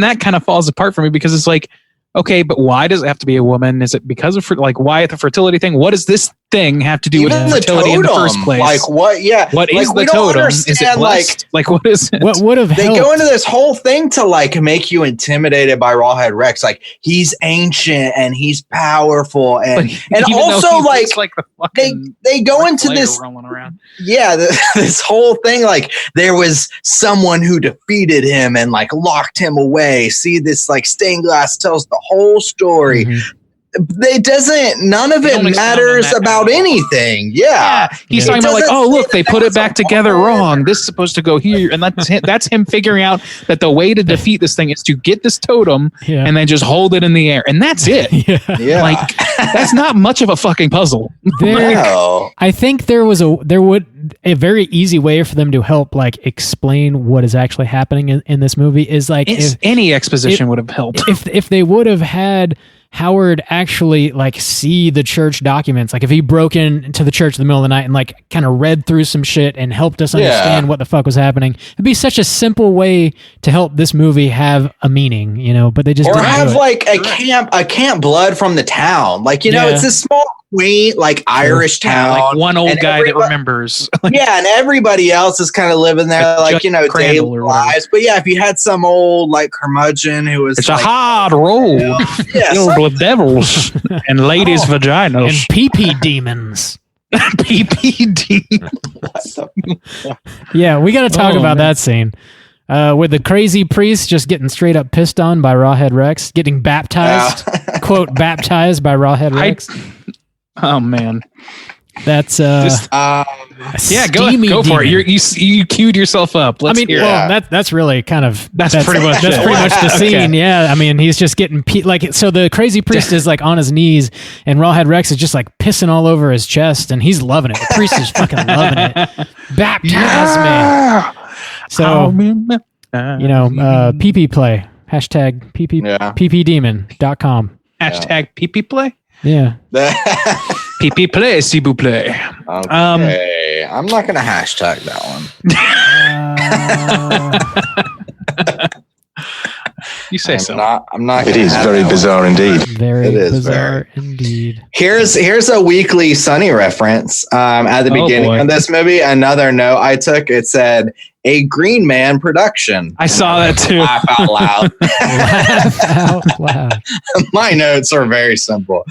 that kind of falls apart for me because it's like, okay, but why does it have to be a woman? Is it because of why the fertility thing? What does this thing have to do with fertility in the first place? Like what? Yeah. What is the totem? Is it blessed? Like what is it? What would have They go into this whole thing to like make you intimidated by Rawhead Rex. Like he's ancient and he's powerful and also like they go into this. Yeah, this whole thing like there was someone who defeated him and like locked him away. See, this like stained glass tells the whole story. Mm-hmm. None of it matters about anything. Yeah. He's talking about like, oh, look, they put it back together wrong. This is supposed to go here. And that's him figuring out that the way to defeat this thing is to get this totem and then just hold it in the air. And that's it. Yeah. Like, that's not much of a fucking puzzle. I think there would a very easy way for them to help like explain what is actually happening in this movie is like if any exposition would have helped. If they would have had Howard actually like see the church documents, like if he broke into the church in the middle of the night and like kind of read through some shit and helped us understand what the fuck was happening, it'd be such a simple way to help this movie have a meaning, you know. But they just didn't have do it. like a camp blood from the town, like it's this small quaint like Irish town, like one old guy that remembers. And everybody else is kind of living there like daily lives. But if you had some old like curmudgeon who was a hard road filled with devils and ladies' vaginas and pee-pee demons. Pee-pee demons. Yeah, we got to talk about that scene. With the crazy priest just getting straight up pissed on by Rawhead Rex, getting baptized, quote, baptized by Rawhead Rex. Oh man, that's go for it. You queued yourself up. That's really kind of that's pretty much the scene. Yeah, I mean, he's just getting so the crazy priest is like on his knees, and Rawhead Rex is just like pissing all over his chest, and he's loving it. The priest is fucking loving it. Baptize me. So PP play hashtag ppdemon.com hashtag play. Yeah. PP play, s'il vous plaît. Okay. I'm not going to hashtag that one. You say so. I'm not. It is very bizarre indeed. Very bizarre indeed. Here's a Weekly Sunny reference. At the beginning of this movie, another note I took. It said a Green Man production. I saw that too. Laugh out loud. Laugh out loud. My notes are very simple.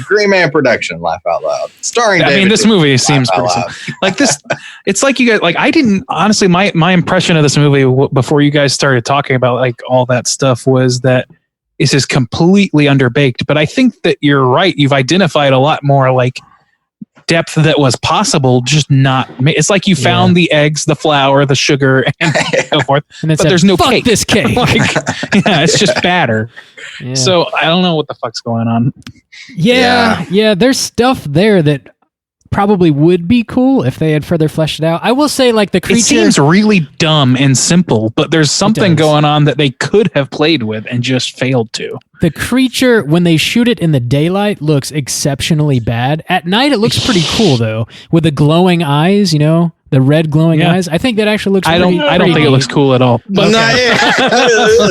Green Man production. Laugh out loud. Starring. This movie seems pretty simple. Like this. It's like you guys. Like I didn't honestly. My impression of this movie before you guys started talking about like all that stuff was that this is completely underbaked. But I think that you're right. You've identified a lot more like depth that was possible, just not. It's like you found the eggs, the flour, the sugar, and so forth. And but there's no cake. This cake. It's just batter. Yeah. So I don't know what the fuck's going on. Yeah. There's stuff there that probably would be cool if they had further fleshed it out. I will say, like the creature, it seems really dumb and simple, but there's something going on that they could have played with and just failed to. The creature, when they shoot it in the daylight, looks exceptionally bad. At night, it looks pretty cool though, with the glowing eyes. You know, the red glowing eyes. I think that actually looks. I don't think it looks cool at all. But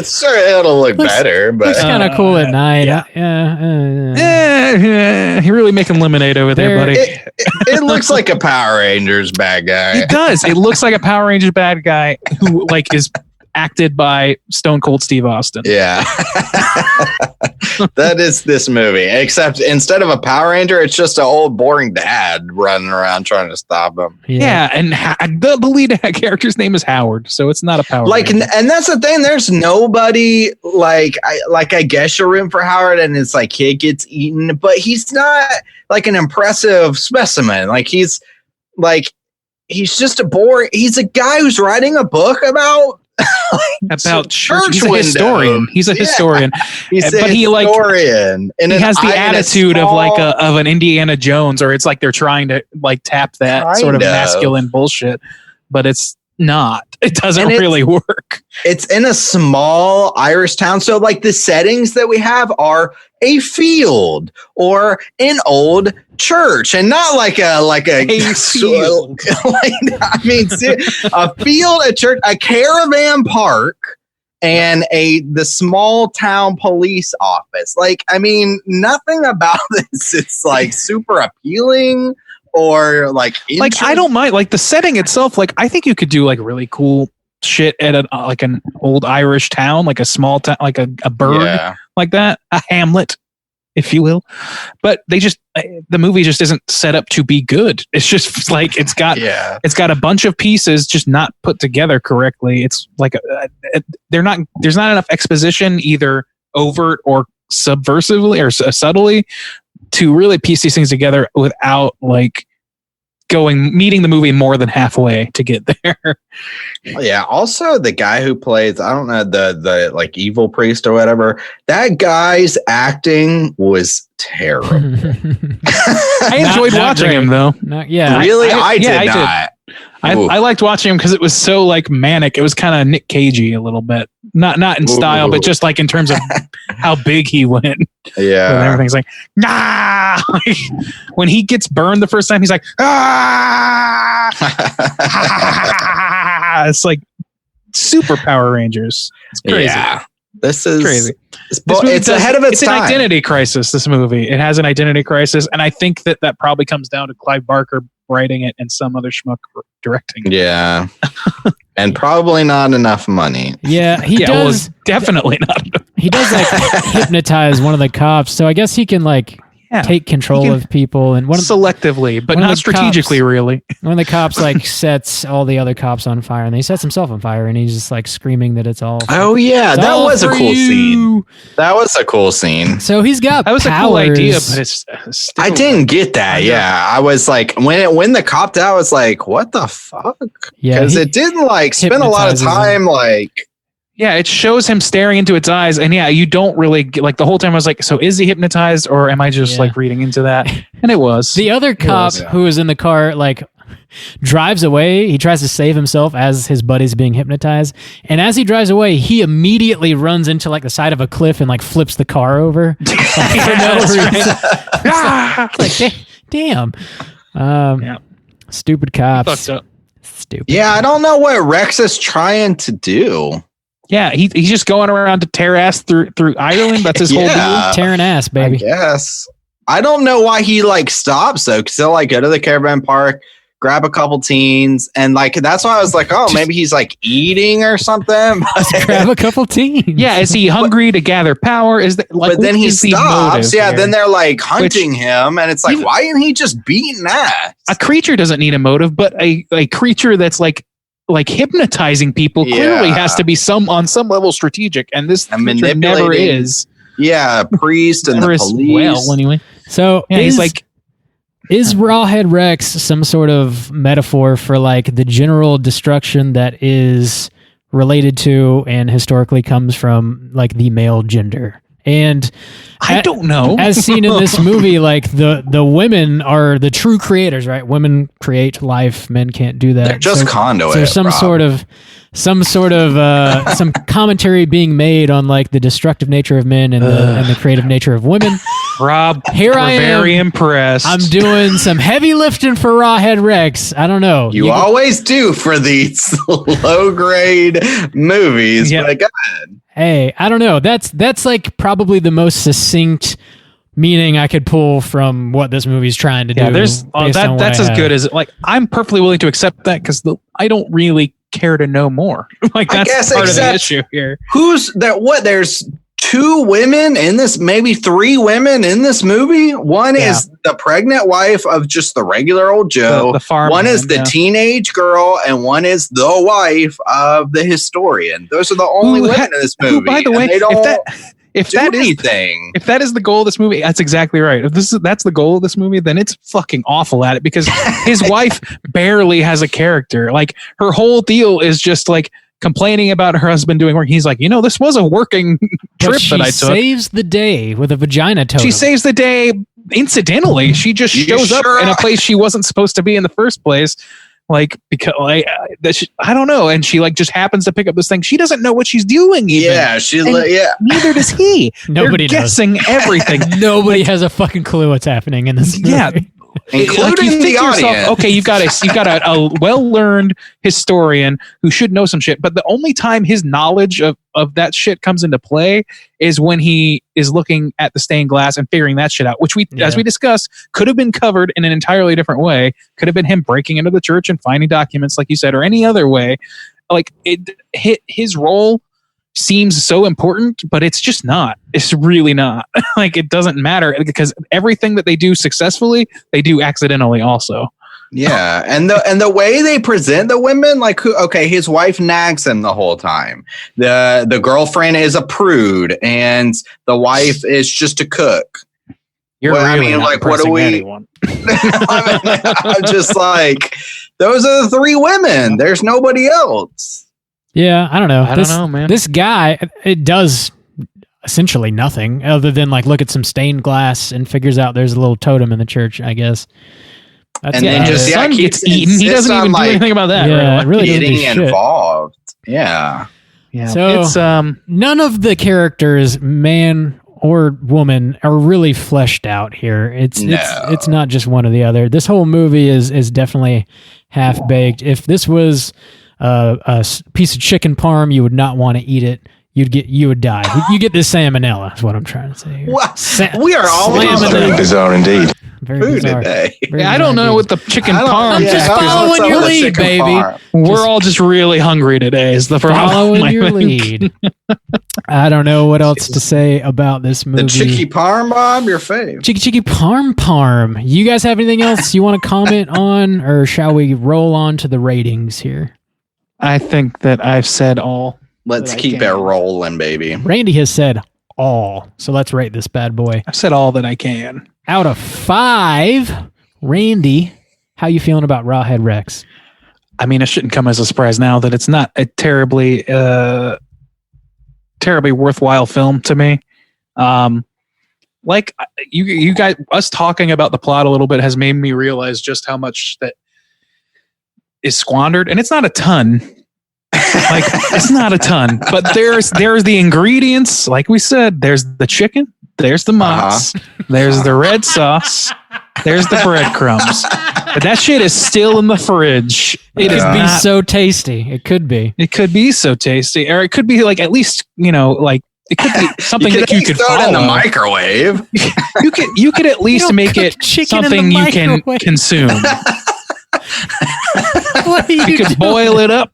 sure, it'll look better. But looks kind of cool at night. You're really making lemonade over there, buddy. It looks like a Power Rangers bad guy. It does. It looks like a Power Rangers bad guy who like is acted by Stone Cold Steve Austin. Yeah. That is this movie. Except instead of a Power Ranger, it's just an old boring dad running around trying to stop him. Yeah, and the lead character's name is Howard, so it's not a Power Ranger. And that's the thing. There's nobody I guess you're rooting for Howard, and it's like kid gets eaten, but he's not like an impressive specimen. Like he's just a boring. He's a guy who's writing a book about about church He's a historian. He's a historian. He's a but historian. And he has the attitude of an Indiana Jones, or it's like they're trying to like tap that sort of masculine bullshit, but it's not. It doesn't really work. It's in a small Irish town, so like the settings that we have are a field or an old church, and not like a field. A field, a church, a caravan park, and the small town police office. Like, I mean, nothing about this is like super appealing. Or like I don't mind like the setting itself. Like I think you could do like really cool shit at like an old Irish town, like a small town, like a burg, like that, a hamlet, if you will. But the movie just isn't set up to be good. It's just like it's got a bunch of pieces just not put together correctly. It's like there's not enough exposition, either overt or subversively or subtly, to really piece these things together without like meeting the movie more than halfway to get there. Yeah. Also, the guy who plays, I don't know, the like evil priest or whatever, that guy's acting was terrible. I enjoyed watching him though. Really? I did not. I liked watching him because it was so like manic. It was kind of Nick Cagey a little bit, not in style, but just like in terms of how big he went. Yeah, and everything's like nah. When he gets burned the first time, he's like ah. It's like super Power Rangers. It's crazy. Yeah, this is crazy. It's ahead of its time. It's an identity crisis. This movie, it has an identity crisis, and I think that probably comes down to Clive Barker writing it and some other schmuck directing. Yeah. And probably not enough money. Yeah, he does. Well, definitely not. He does like hypnotize one of the cops, so I guess he can like take control of people and selectively, but not strategically. Really, one of the cops like sets all the other cops on fire, and then he sets himself on fire, and he's just like screaming that it's all. Oh yeah, that was a cool scene. That was a cool scene. So he's got that was powers. a cool idea, but it's still, I didn't get that. Yeah, I was like when the cop died, I was like, what the fuck? Yeah, because it didn't like spend a lot of time like. Yeah, it shows him staring into its eyes, and you don't really get, like the whole time I was like, so is he hypnotized, or am I just like reading into that? And it was. The other cop who was in the car like drives away. He tries to save himself as his buddy's being hypnotized, and as he drives away, he immediately runs into like the side of a cliff and like flips the car over. Damn. Stupid cops. Stupid. Yeah, I don't know what Rex is trying to do. Yeah, he's just going around to tear ass through Ireland. That's his whole deal. Tearing ass, baby. Yes. I don't know why he like stops though, because he'll like go to the caravan park, grab a couple teens, and like that's why I was like, oh, maybe he's like eating or something. Grab a couple teens. Yeah, is he hungry to gather power? Is that like? But then he stops. Yeah, then they're like hunting him, and it's like, why isn't he just beating ass? A creature doesn't need a motive, but a creature that's like hypnotizing people clearly has to be on some level strategic, and this creature never is. Yeah, a priest and the police. Well, anyway, so he's like. Is Rawhead Rex some sort of metaphor for like the general destruction that is related to and historically comes from like the male gender? And I don't know. As seen in this movie, like the women are the true creators, right? Women create life, men can't do that. They're just conduit. So some sort of some commentary being made on like the destructive nature of men and the creative nature of women. Rob, here I am. Very impressed. I'm doing some heavy lifting for Rawhead Rex. I don't know. You always do for these low grade movies. Yeah. But go ahead. Hey, I don't know. That's like probably the most succinct meaning I could pull from what this movie's trying to do. That's as good as like I'm perfectly willing to accept that because I don't really care to know more. Like that's part of the issue here. Who's that? What? There's 2 women in this, maybe 3 women in this movie. One is the pregnant wife of just the regular old Joe. The farm one is the teenage girl, and one is the wife of the historian. Those are the only women in this movie. Who, by the way, if that is the goal of this movie, that's exactly right. If that's the goal of this movie, then it's fucking awful at it because his wife barely has a character. Like her whole deal is just like complaining about her husband doing work. He's like, this was a working trip that I took. She saves the day with a vagina totem. She saves the day incidentally. She just shows up in a place she wasn't supposed to be in the first place. Like, because I don't know. And she just happens to pick up this thing. She doesn't know what she's doing. Even. Yeah. Neither does he. Nobody They're guessing everything. Nobody has a fucking clue what's happening in this movie. Yeah. Including the audience. Okay, you've got a well-learned historian who should know some shit, but the only time his knowledge of that shit comes into play is when he is looking at the stained glass and figuring that shit out, which as we discussed, could have been covered in an entirely different way. Could have been him breaking into the church and finding documents, like you said, or any other way. Like his role seems so important, but it's just not. It's really not. Like, it doesn't matter, because everything that they do successfully, they do accidentally also. Yeah, and the way they present the women, his wife nags him the whole time. The girlfriend is a prude, and the wife is just a cook. What do we? Anyone. I'm just like, those are the three women. There's nobody else. Yeah, I don't know. I don't know, man. This guy, it does essentially nothing other than look at some stained glass and figures out there's a little totem in the church, I guess. That's and then just son gets eaten. He doesn't even do anything about that. Yeah, right? really getting involved. Yeah. So it's none of the characters, man or woman, are really fleshed out here. It's not just one or the other. This whole movie is definitely half baked. If this was a piece of chicken parm, you would not want to eat it. You would die. You get this salmonella, is what I'm trying to say here. We are all very bizarre indeed. Very Food bizarre. today. I don't know what the chicken parm. I'm just following your lead, baby. We're all just really hungry today. Is the problem? Following your lead. I don't know what else to say about this movie. The chicky parm, Bob, your fave. Chicky parm. You guys have anything else you want to comment on, or shall we roll on to the ratings here? I think that I've said all. Let's keep it rolling, baby. Randy has said all, so let's rate this bad boy. I've said all that I can. Out of 5, Randy, how you feeling about Rawhead Rex? I mean, it shouldn't come as a surprise now that it's not a terribly worthwhile film to me. Like you guys, us talking about the plot a little bit has made me realize just how much that is squandered, and it's not a ton. It's not a ton, but there's the ingredients. Like we said, there's the chicken, there's the mozz, there's the red sauce, there's the breadcrumbs. But that shit is still in the fridge. It could be so tasty. It could be. It could be so tasty, or it could be at least it could be something that you could throw it in the microwave. You could at least make it something you can consume. You could boil it up.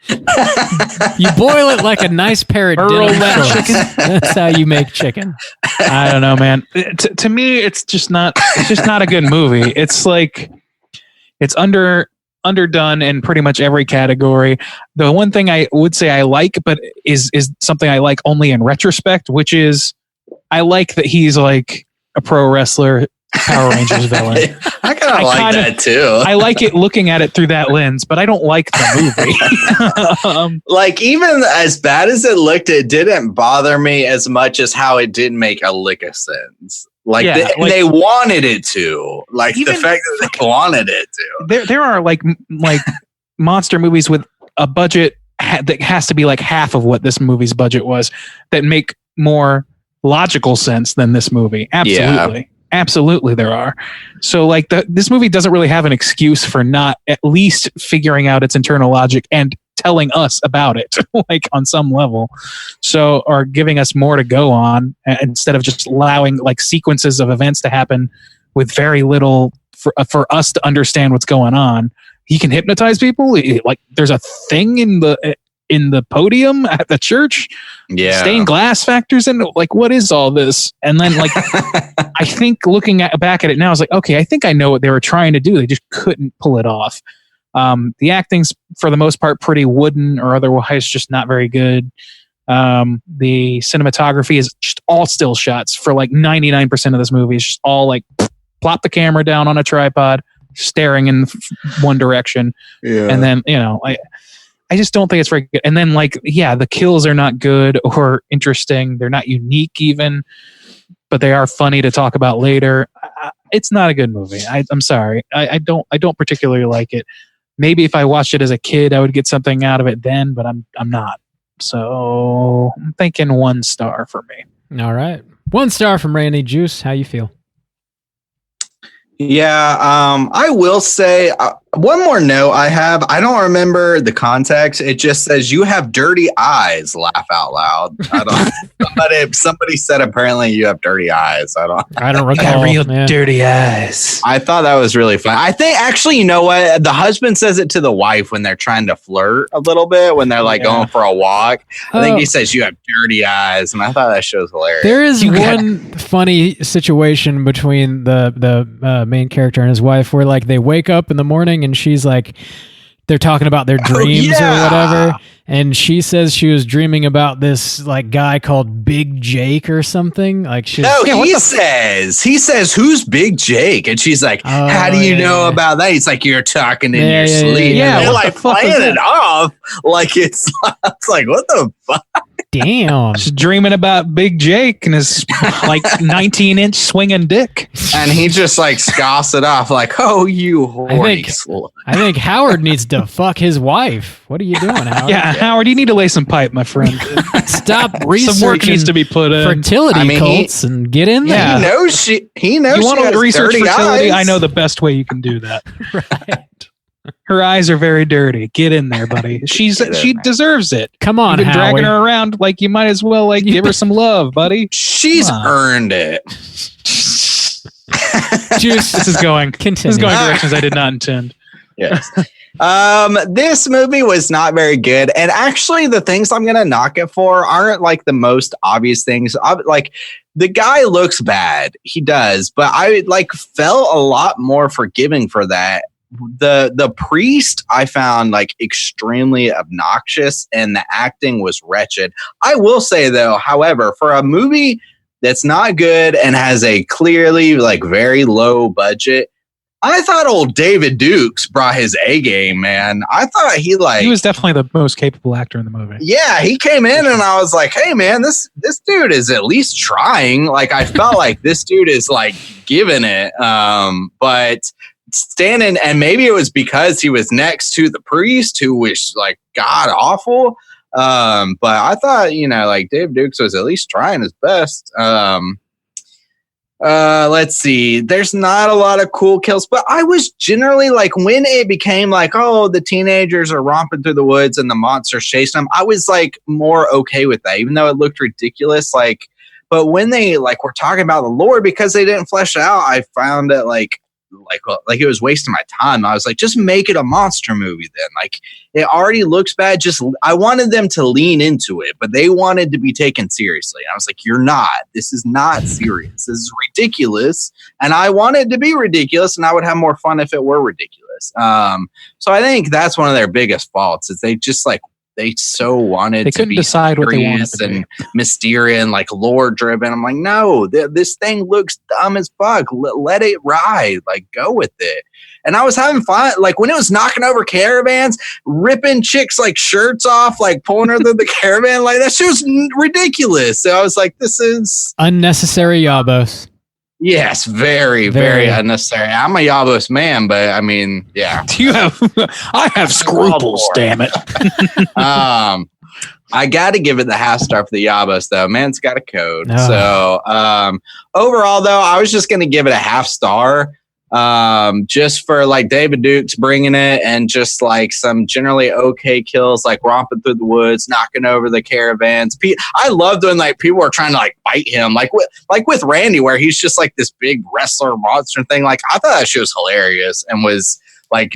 You boil it like a nice pair of chicken. That's how you make chicken. I don't know, man. To me, it's just not a good movie. It's it's underdone in pretty much every category. The one thing I would say I like, but is something I like only in retrospect, which is I like that he's like a pro wrestler, Power Rangers villain. I kind of like that too. I like it looking at it through that lens, but I don't like the movie. Even as bad as it looked, it didn't bother me as much as how it didn't make a lick of sense. They wanted it to. The fact that they wanted it to. There are like monster movies with a budget that has to be like half of what this movie's budget was that make more logical sense than this movie. Absolutely. Yeah. Absolutely there are. So this movie doesn't really have an excuse for not at least figuring out its internal logic and telling us about it on some level. So, or giving us more to go on instead of just allowing sequences of events to happen with very little for us to understand what's going on. He can hypnotize people. There's a thing in the podium at the church. Yeah. Stained glass factors in. What is all this? And then I think looking back at it now, I was like, okay, I think I know what they were trying to do. They just couldn't pull it off. The acting's for the most part pretty wooden or otherwise just not very good. The cinematography is just all still shots for 99% of this movie. It's just all plop the camera down on a tripod, staring in one direction. Yeah. And then, I just don't think it's very good. And then the kills are not good or interesting. They're not unique even, but they are funny to talk about later. It's not a good movie. I'm sorry. I don't particularly like it. Maybe if I watched it as a kid, I would get something out of it then, but I'm not. So I'm thinking 1 star for me. All right. 1 star from Randy. Juice, how you feel? Yeah, I will say one more note I don't remember the context. It just says you have dirty eyes, laugh out loud. I don't somebody said apparently you have dirty eyes. I don't recall. Real dirty eyes. I thought that was really fun. I think actually, you know what? The husband says it to the wife when they're trying to flirt a little bit, when they're going for a walk. I think he says you have dirty eyes, and I thought that show's hilarious. There is one funny situation between the main character and his wife where they wake up in the morning and she's they're talking about their dreams or whatever, and she says she was dreaming about this guy called Big Jake or something. He says who's Big Jake, and she's like, how do you know about that? He's like, you're talking in your sleep. Yeah, and they're playing it off it's like, what the fuck? Damn. She's dreaming about Big Jake and his 19-inch swinging dick. And he just scoffs it off oh, you horny slut. I think Howard needs to fuck his wife. What are you doing, Howard? Yeah, Howard, you need to lay some pipe, my friend. Stop researching. Some work needs to be put in. Fertility cults and get in there. He knows you want to research fertility? Eyes. I know the best way you can do that. Right. Her eyes are very dirty. Get in there, buddy. She deserves it. Come on, You've been Howie. dragging her around you might as well give her some love, buddy. She's earned it. Juice. This is going directions I did not intend. Yes. This movie was not very good, and actually the things I'm gonna knock it for aren't the most obvious things. The guy looks bad, he does, but I felt a lot more forgiving for that. The priest I found extremely obnoxious, and the acting was wretched. I will say though, however, for a movie that's not good and has a clearly very low budget, I thought old David Dukes brought his A game, man. I thought he was definitely the most capable actor in the movie. Yeah, he came in and I was like, hey man, this dude is at least trying. I felt this dude is giving it. But standing, and maybe it was because he was next to the priest who was god awful. But I thought, Dave Dukes was at least trying his best. Let's see. There's not a lot of cool kills, but I was generally when it became oh, the teenagers are romping through the woods and the monsters chasing them, I was more okay with that, even though it looked ridiculous. But when they were talking about the lore, because they didn't flesh it out, I found it it was wasting my time. I was just make it a monster movie then. It already looks bad. I wanted them to lean into it, but they wanted to be taken seriously. I was like, you're not. This is not serious. This is ridiculous. And I wanted to be ridiculous, and I would have more fun if it were ridiculous. So I think that's one of their biggest faults is they just they so wanted to be decide what they wanted to and mysterious and lore driven. I'm like, no, this thing looks dumb as fuck. Let it ride. Go with it. And I was having fun. When it was knocking over caravans, ripping chicks shirts off, pulling her through the caravan, that shit was ridiculous. So I was like, this is unnecessary yabos. Yes, very, very unnecessary. I'm a Yabos man, but I mean, yeah. I have scruples, damn it. I got to give it the half star for the Yabos, though. Man's got a code. Oh. So overall, though, I was just going to give it a half star. Just for David Dukes bringing it, and just some generally okay kills, romping through the woods, knocking over the caravans. I loved when people were trying to bite him, with Randy, where he's just this big wrestler monster thing. I thought that shit was hilarious and was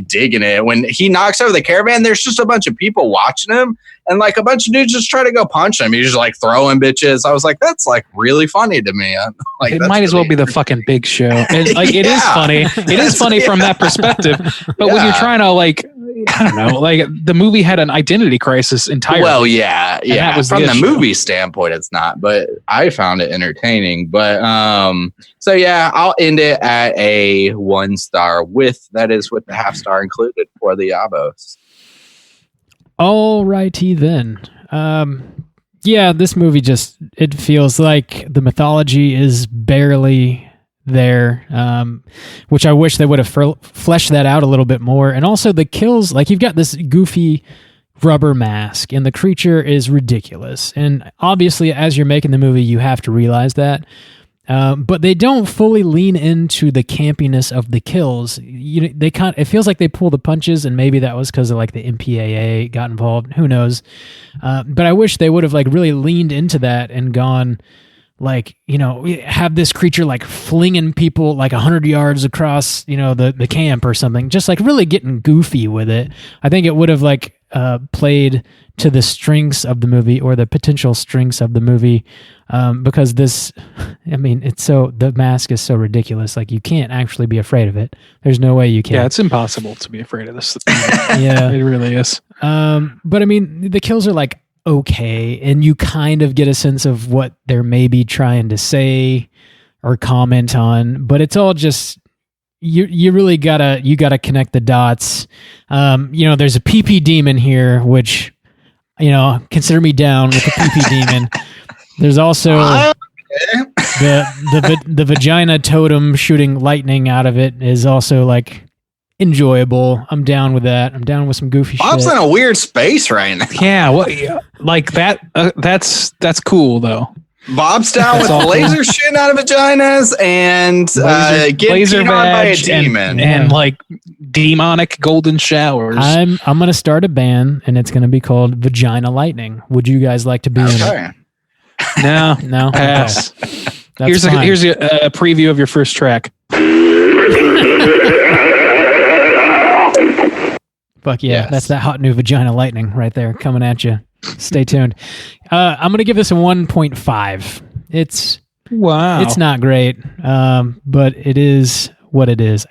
digging it. When he knocks over the caravan, there's just a bunch of people watching him, and a bunch of dudes just try to go punch him. He's just throwing bitches. I was like, that's really funny to me. It might as well be the fucking Big Show. It is funny. It is funny from that perspective. But when you're trying to I don't know, the movie had an identity crisis entirely. Well, yeah. That was from the movie standpoint, it's not, but I found it entertaining. But so yeah, I'll end it at a 1 star with the half star included for the Yabos. Alrighty then. Yeah, this movie it feels like the mythology is barely there, which I wish they would have fleshed that out a little bit more. And also the kills, like you've got this goofy rubber mask and the creature is ridiculous. And obviously as you're making the movie, you have to realize that. But they don't fully lean into the campiness of the kills. It feels like they pull the punches, and maybe that was because of like the MPAA got involved. Who knows? But I wish they would have like really leaned into that and gone like, have this creature like flinging people like 100 yards across, the camp or something. Just like really getting goofy with it. I think it would have like played to the strengths of the movie or the potential strengths of the movie. Because the mask is so ridiculous. Like you can't actually be afraid of it. There's no way you can. Yeah, it's impossible to be afraid of this. Yeah, it really is. But I mean, the kills are like okay, and you kind of get a sense of what they're maybe trying to say or comment on. But it's all just you really gotta connect the dots. There's a PP demon here, which consider me down with the PP demon. There's also the vagina totem shooting lightning out of it is also like enjoyable. I'm down with that. I'm down with some goofy shit. Bob's in a weird space right now. Yeah, like that. That's cool though. Bob's down with laser shooting out of vaginas and getting laser peed on by a demon and like demonic golden showers. I'm gonna start a band and it's gonna be called Vagina Lightning. Would you guys like to be in it? No, pass. Okay. Here's a preview of your first track. Fuck yeah, That's that hot new Vagina Lightning right there coming at you. Stay tuned. I'm gonna give this a 1.5. It's not great, but it is what it is.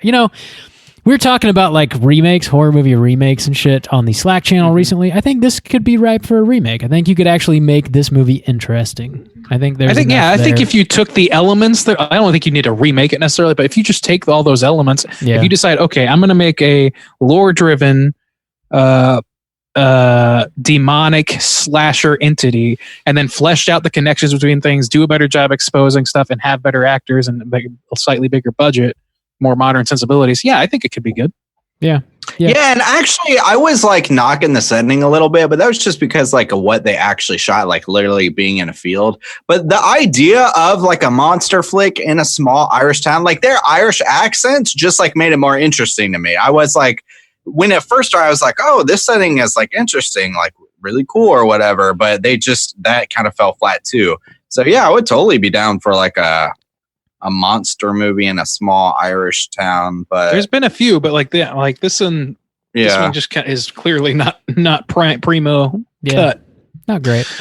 We were talking about like remakes, horror movie remakes and shit on the Slack channel recently. I think this could be ripe for a remake. I think you could actually make this movie interesting. I think if you took the elements there, I don't think you need to remake it necessarily, but if you just take all those elements, if you decide, okay, I'm going to make a lore-driven, demonic slasher entity, and then fleshed out the connections between things, do a better job exposing stuff, and have better actors and a slightly bigger budget, more modern sensibilities. Yeah, I think it could be good. Yeah, and actually I was like knocking the setting a little bit, but that was just because like of what they actually shot, like literally being in a field. But the idea of like a monster flick in a small Irish town, like their Irish accents just like made it more interesting to me. I was like, when it first started, I was like, oh, this setting is like interesting, like really cool or whatever. But that kind of fell flat too. So yeah, I would totally be down for like a monster movie in a small Irish town. But there's been a few, but like this one, this one just is clearly not primo cut. Not great.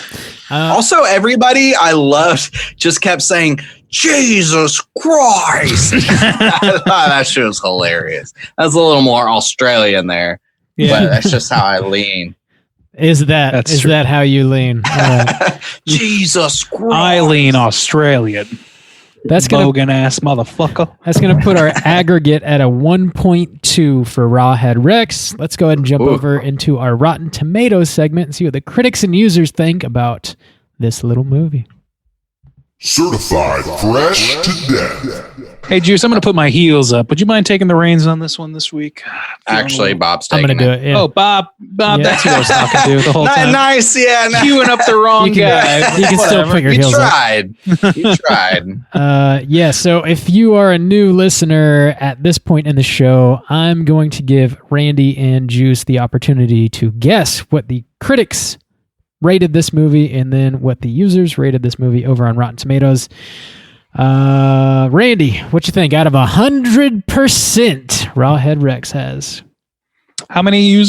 Also, everybody I loved just kept saying, Jesus Christ. I thought that shit was hilarious. That's a little more Australian there. Yeah. But that's just how I lean. Is that how you lean? Jesus Christ. I lean Australian. That's gonna bogan ass motherfucker. That's gonna put our aggregate at a 1.2 for Rawhead Rex. Let's go ahead and jump over into our Rotten Tomatoes segment and see what the critics and users think about this little movie. Certified fresh to death. Hey, Juice, I'm going to put my heels up. Would you mind taking the reins on this one this week? Actually, Bob's taking I'm going to do it. Yeah. Oh, Bob, that's who I was talking to the whole time. Nice, yeah. Queuing up the wrong guy. You can still put your heels up. You tried. Yeah, so if you are a new listener at this point in the show, I'm going to give Randy and Juice the opportunity to guess what the critics rated this movie and then what the users rated this movie over on Rotten Tomatoes. Randy, what you think? Out of 100%, Rawhead Rex has how many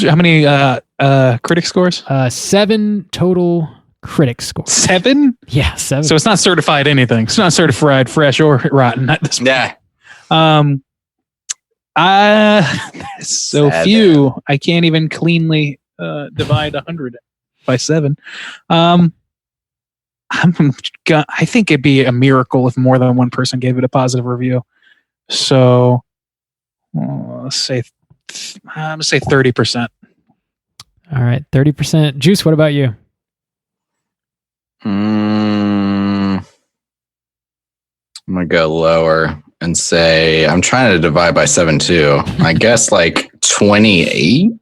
critic scores? 7 total critic scores. 7? Yeah, 7. So it's not certified anything. It's not certified fresh or rotten at this point. Yeah. So 7. Few. I can't even cleanly divide 100 by 7. I think it'd be a miracle if more than one person gave it a positive review. So let's say I'm gonna say 30%. All right, 30%. Juice, what about you? I'm gonna go lower and say I'm trying to divide by 7 too. I guess like 28.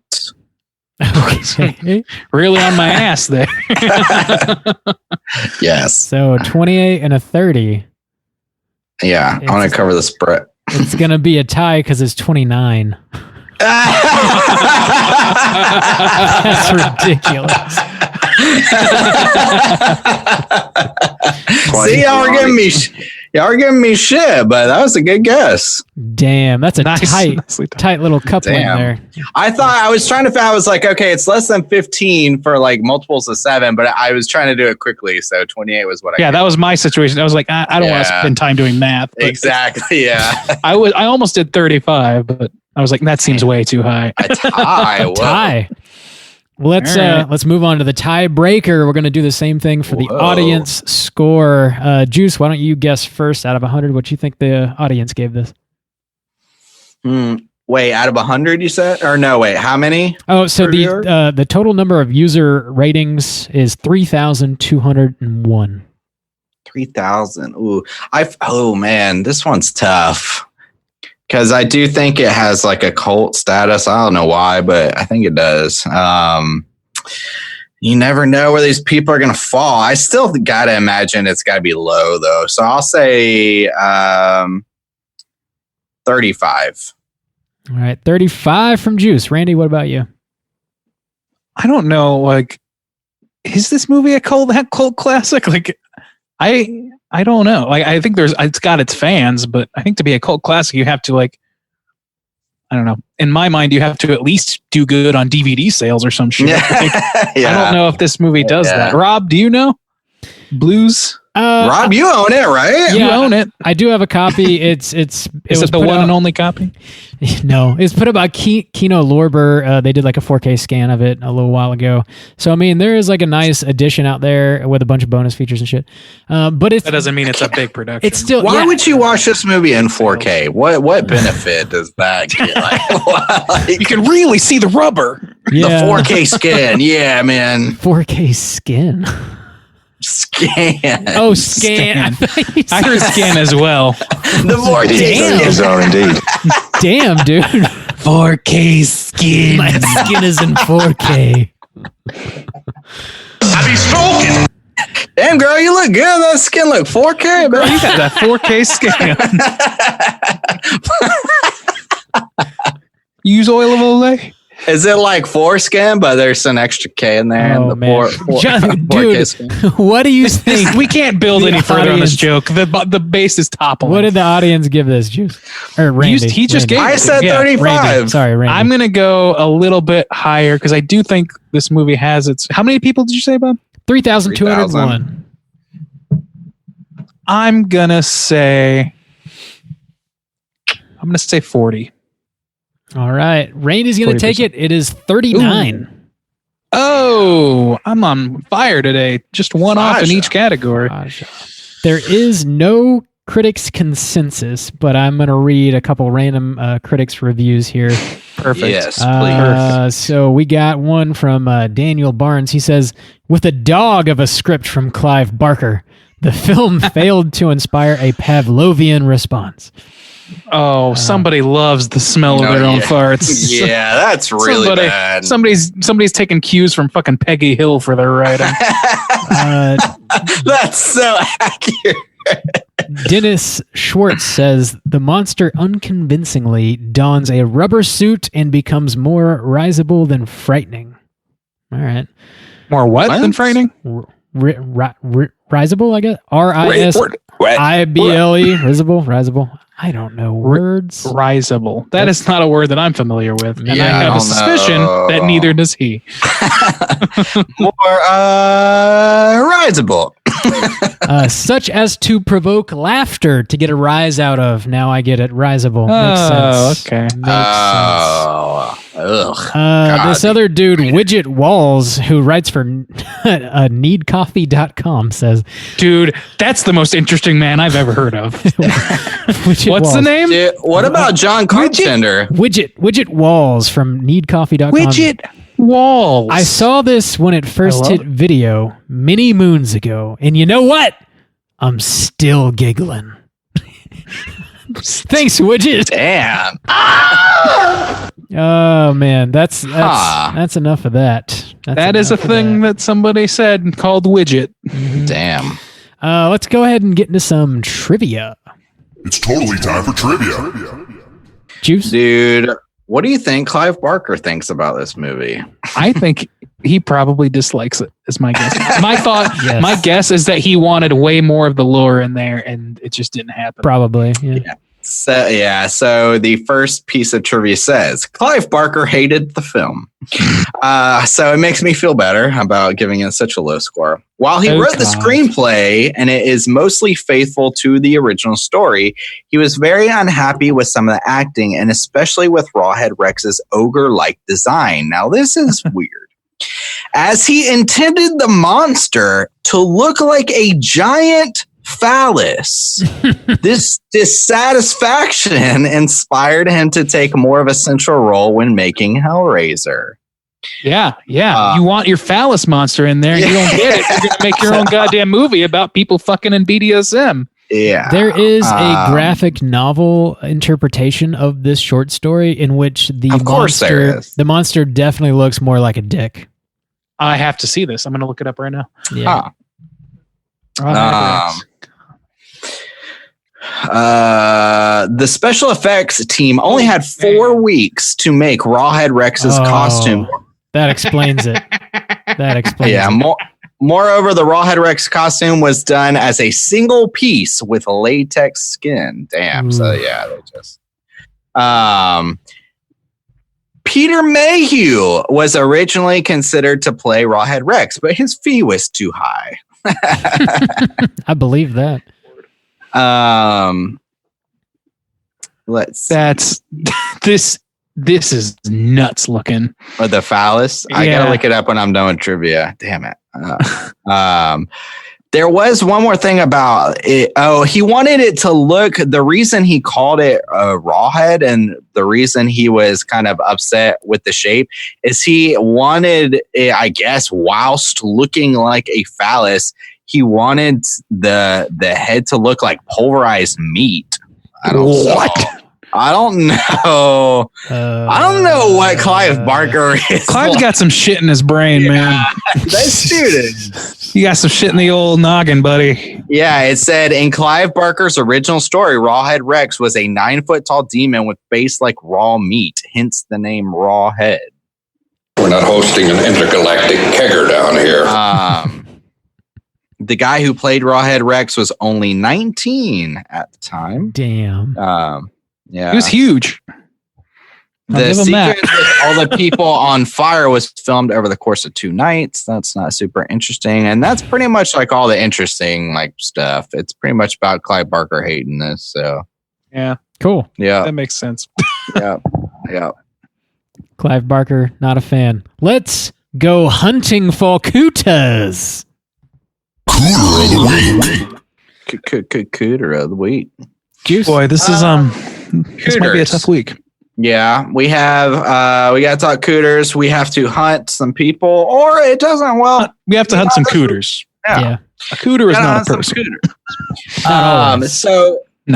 Okay. Really on my ass there. Yes. So 28 and a 30. Yeah, I want to cover the spread. It's going to be a tie because it's 29. That's ridiculous. See, y'all are giving me shit, but that was a good guess. Damn, that's a tight little coupling there. I was trying to I was like, okay, it's less than 15 for like multiples of 7, but I was trying to do it quickly, so 28 was what I that was my situation. I was like, I don't want to spend time doing math. Exactly, yeah. I almost did 35, but I was like, that seems way too high. A tie. A tie. Well, let's move on to the tiebreaker. We're going to do the same thing for the audience score. Juice, why don't you guess first out of 100 what you think the audience gave this? Wait, out of 100 you said? Or no, wait, how many? Oh, so the total number of user ratings is 3,201. 3,000. Ooh, oh man, this one's tough. Because I do think it has like a cult status. I don't know why, but I think it does. You never know where these people are going to fall. I still got to imagine it's got to be low, though. So I'll say 35. All right, 35 from Juice. Randy, what about you? I don't know. Like, is this movie a cult classic? Like, I don't know. Like, I think it's got its fans, but I think to be a cult classic, you have to I don't know. In my mind, you have to at least do good on DVD sales or some shit. I don't know if this movie does that. Rob, do you know? Blues? Rob, you own it, right? Yeah, you own it. I do have a copy. Is it the one and only copy? No, it's put up by Kino Lorber. They did like a 4K scan of it a little while ago. So I mean, there is like a nice edition out there with a bunch of bonus features and shit. But that doesn't mean it's a big production. It's still. Why would you watch this movie in 4K? What benefit does that get? You can really see the rubber. Yeah. The 4K skin. Yeah, man. 4K skin. Scan. Oh, scan. I heard scan as well. The 4K bizarre indeed. Damn, dude. 4K skin. My skin is in 4K. I be smoking. Damn, girl, you look good. That skin look 4K, bro. You got that 4K skin. Use oil of Olay? Is it like foreskin, but there's an extra K in there? Oh, and man. Dude, what do you think? We can't build any further on this joke. The base is toppling. What did the audience give this, Juice? Or Randy? He just gave I said 35. Randy. Sorry, Randy. I'm going to go a little bit higher because I do think this movie has its... How many people did you say, Bob? 3,201. I'm going to say 40. All right. Randy's going to take it. It is 39. Ooh. Oh, I'm on fire today. Just one off in each category. There is no critics consensus, but I'm going to read a couple random critics reviews here. Perfect. Yes, please. So we got one from Daniel Barnes. He says, with a dog of a script from Clive Barker, the film failed to inspire a Pavlovian response. Oh, somebody loves the smell of their own farts. Yeah, that's really bad. Somebody's taking cues from fucking Peggy Hill for their writing. That's so accurate. Dennis Schwartz says the monster unconvincingly dons a rubber suit and becomes more risible than frightening. All right. More what than frightening? Risible, I guess. R-I-S-I-B-L-E. Risible. I don't know words. Risible. That is not a word that I'm familiar with. And I have a suspicion that neither does he. More risible. Such as to provoke laughter to get a rise out of. Now I get it. Risible. Makes sense. Okay. This other dude, Widget Walls, who writes for needcoffee.com, says, dude, that's the most interesting man I've ever heard of. What's Walls. the name? Dude, what about John Carpenter? Widget Walls from needcoffee.com. walls. I saw this when it first hit video many moons ago, and you know what? I'm still giggling. Thanks, Widget. Damn. Oh man, that's enough of that. That is a thing that somebody said called Widget. Mm-hmm. Damn. Let's go ahead and get into some trivia. It's totally time for trivia. Juice? Dude, what do you think Clive Barker thinks about this movie? I think he probably dislikes it, is my guess. Yes. My guess is that he wanted way more of the lore in there and it just didn't happen. Probably, yeah. So the first piece of trivia says Clive Barker hated the film. So it makes me feel better about giving it such a low score. While he wrote the screenplay and it is mostly faithful to the original story, he was very unhappy with some of the acting and especially with Rawhead Rex's ogre-like design. Now this is weird. As he intended the monster to look like a giant phallus. This dissatisfaction inspired him to take more of a central role when making Hellraiser. Yeah. You want your phallus monster in there and you don't get it. You're going to make your own goddamn movie about people fucking in BDSM. Yeah. There is a graphic novel interpretation of this short story in which the monster definitely looks more like a dick. I have to see this. I'm going to look it up right now. Yeah. The special effects team only had 4 weeks to make Rawhead Rex's costume. That explains it. Moreover, the Rawhead Rex costume was done as a single piece with latex skin. Damn. Ooh. So yeah, they just. Peter Mayhew was originally considered to play Rawhead Rex, but his fee was too high. I believe that. Let's. That's this is nuts looking. Or the phallus. I gotta look it up when I'm done with trivia. Damn it. There was one more thing about it. Oh, he wanted it to look. The reason he called it a rawhead and the reason he was kind of upset with the shape is he wanted it, I guess, whilst looking like a phallus, he wanted the head to look like pulverized meat. I don't know. I don't know what Clive Barker is. Clive's got some shit in his brain, man. This dude. You got some shit in the old noggin, buddy. Yeah, it said in Clive Barker's original story, Rawhead Rex was a 9-foot tall demon with face like raw meat, hence the name Rawhead. We're not hosting an intergalactic kegger down here. The guy who played Rawhead Rex was only 19 at the time. Damn. Yeah, he was huge. The sequence with all the people on fire was filmed over the course of 2 nights. That's not super interesting, and that's pretty much like all the interesting stuff. It's pretty much about Clive Barker hating this. So yeah, cool. Yeah, that makes sense. yeah. Clive Barker, not a fan. Let's go hunting for Cooters. Cooter of the week. Cooter of the week. Juice. Boy, this is this might be a tough week. Yeah, we have we got to talk cooters. We have to hunt some people, or it doesn't. Well, we have to hunt some cooters. Yeah. A cooter is not a person.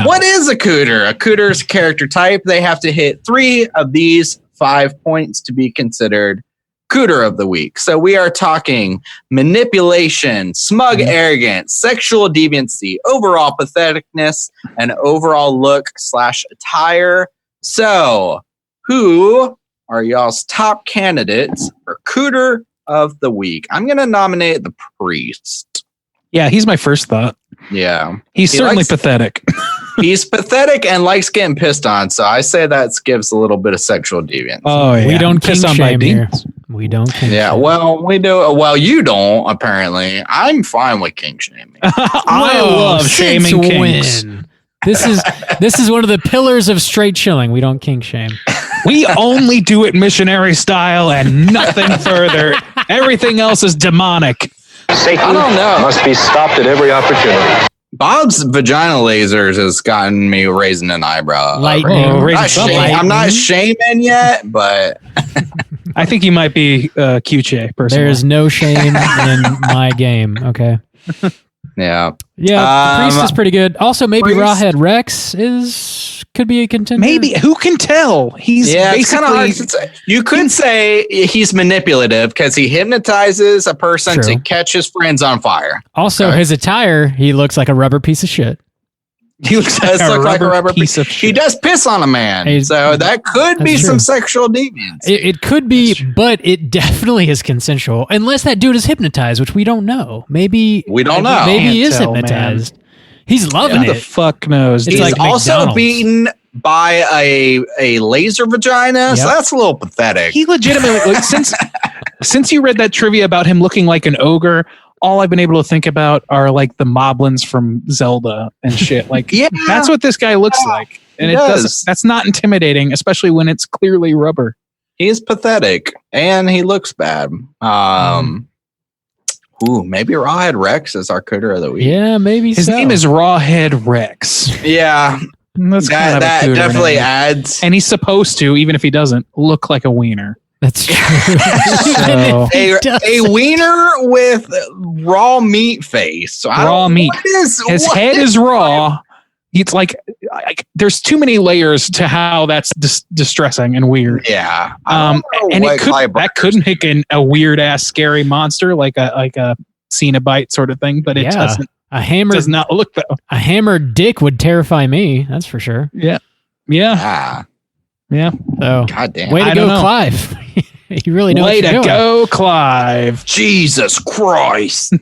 What is a cooter? A cooter's character type. They have to hit 3 of these 5 points to be considered Cooter of the week. So we are talking manipulation, smug arrogance, sexual deviancy, overall patheticness, and overall look/attire. So who are y'all's top candidates for Cooter of the week? I'm going to nominate the priest. Yeah, he's my first thought. Yeah. He's certainly pathetic. He's pathetic and likes getting pissed on. So I say that gives a little bit of sexual deviance. Oh, yeah. We don't kink shame here. We don't kink shame. Well, we do. Well, you don't, apparently. I'm fine with kink shaming. I love shaming kinks. This is one of the pillars of straight chilling. We don't kink shame. We only do it missionary style and nothing further. Everything else is demonic. Satan I don't know. must be stopped at every opportunity. Bob's vagina lasers has gotten me raising an eyebrow. Lightning. I'm not shaming yet, but I think you might be QJ personally. There's no shame in my game. Okay. Yeah. Yeah. Priest is pretty good. Also, maybe Rawhead Rex could be a contender. Maybe. Who can tell? He's it's kind of hard to say. You could say he's manipulative because he hypnotizes a person to catch his friends on fire. Also, his attire, he looks like a rubber piece of shit. He does look like a rubber piece of shit. He does piss on a man. So that could be some sexual deviance. It could be, but it definitely is consensual. Unless that dude is hypnotized, which we don't know. Maybe we don't know. Maybe he is hypnotized. Man. He's loving it. Who the fuck knows? It's He's like also beaten by a laser vagina, so that's a little pathetic. He legitimately, since you read that trivia about him looking like an ogre, all I've been able to think about are like the moblins from Zelda and shit. Like, that's what this guy looks like. And that's not intimidating, especially when it's clearly rubber. He's pathetic and he looks bad. Maybe Rawhead Rex is our Cooter of the week. Yeah, maybe his name is Rawhead Rex. Yeah. That definitely adds. And he's supposed to, even if he doesn't, look like a wiener. That's true. A wiener with raw meat face. So raw meat. His head is raw. It's like there's too many layers to how that's distressing and weird. Yeah. And that could make a weird ass scary monster like a Cenobite sort of thing, but it doesn't. Does not look though. A hammered dick would terrify me. That's for sure. Yeah. Yeah. Yeah. So, goddamn. Way to go, Clive. You really know. Way to go, Clive. Jesus Christ.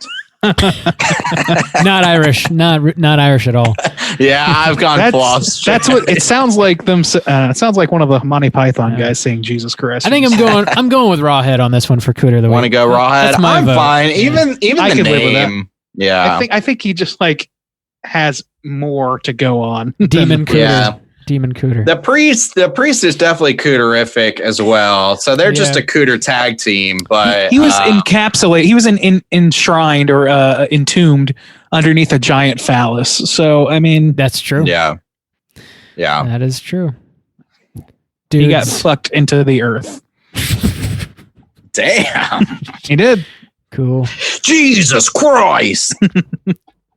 Not Irish. Not Irish at all. Yeah, I've gone floss. That's what it sounds like. It sounds like one of the Monty Python guys saying Jesus Christ. I think I'm going with Rawhead on this one for Cooter of the week. Want to go Rawhead? I'm vote. Fine. Even I the could live with name. that. Yeah. I think he just like has more to go on. Demon Cooter. Yeah. Demon Cooter. The priest is definitely Cooterific as well. So they're just a Cooter tag team, but he was encapsulated. He was enshrined or entombed underneath a giant phallus. So I mean, that's true. Yeah, that is true. He got sucked into the earth. Damn, he did. Cool. Jesus Christ.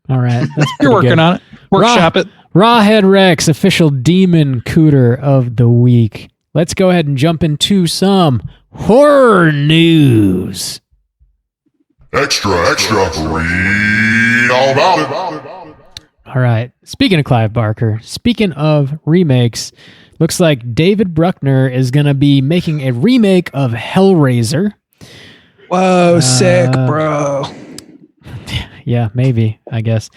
All right, you're working on it. Workshop it. Rawhead Rex, official Demon Cooter of the week. Let's go ahead and jump into some horror news. Extra, read all about it. All right. Speaking of Clive Barker, speaking of remakes, looks like David Bruckner is going to be making a remake of Hellraiser. Whoa, sick, bro. Yeah, maybe, I guess.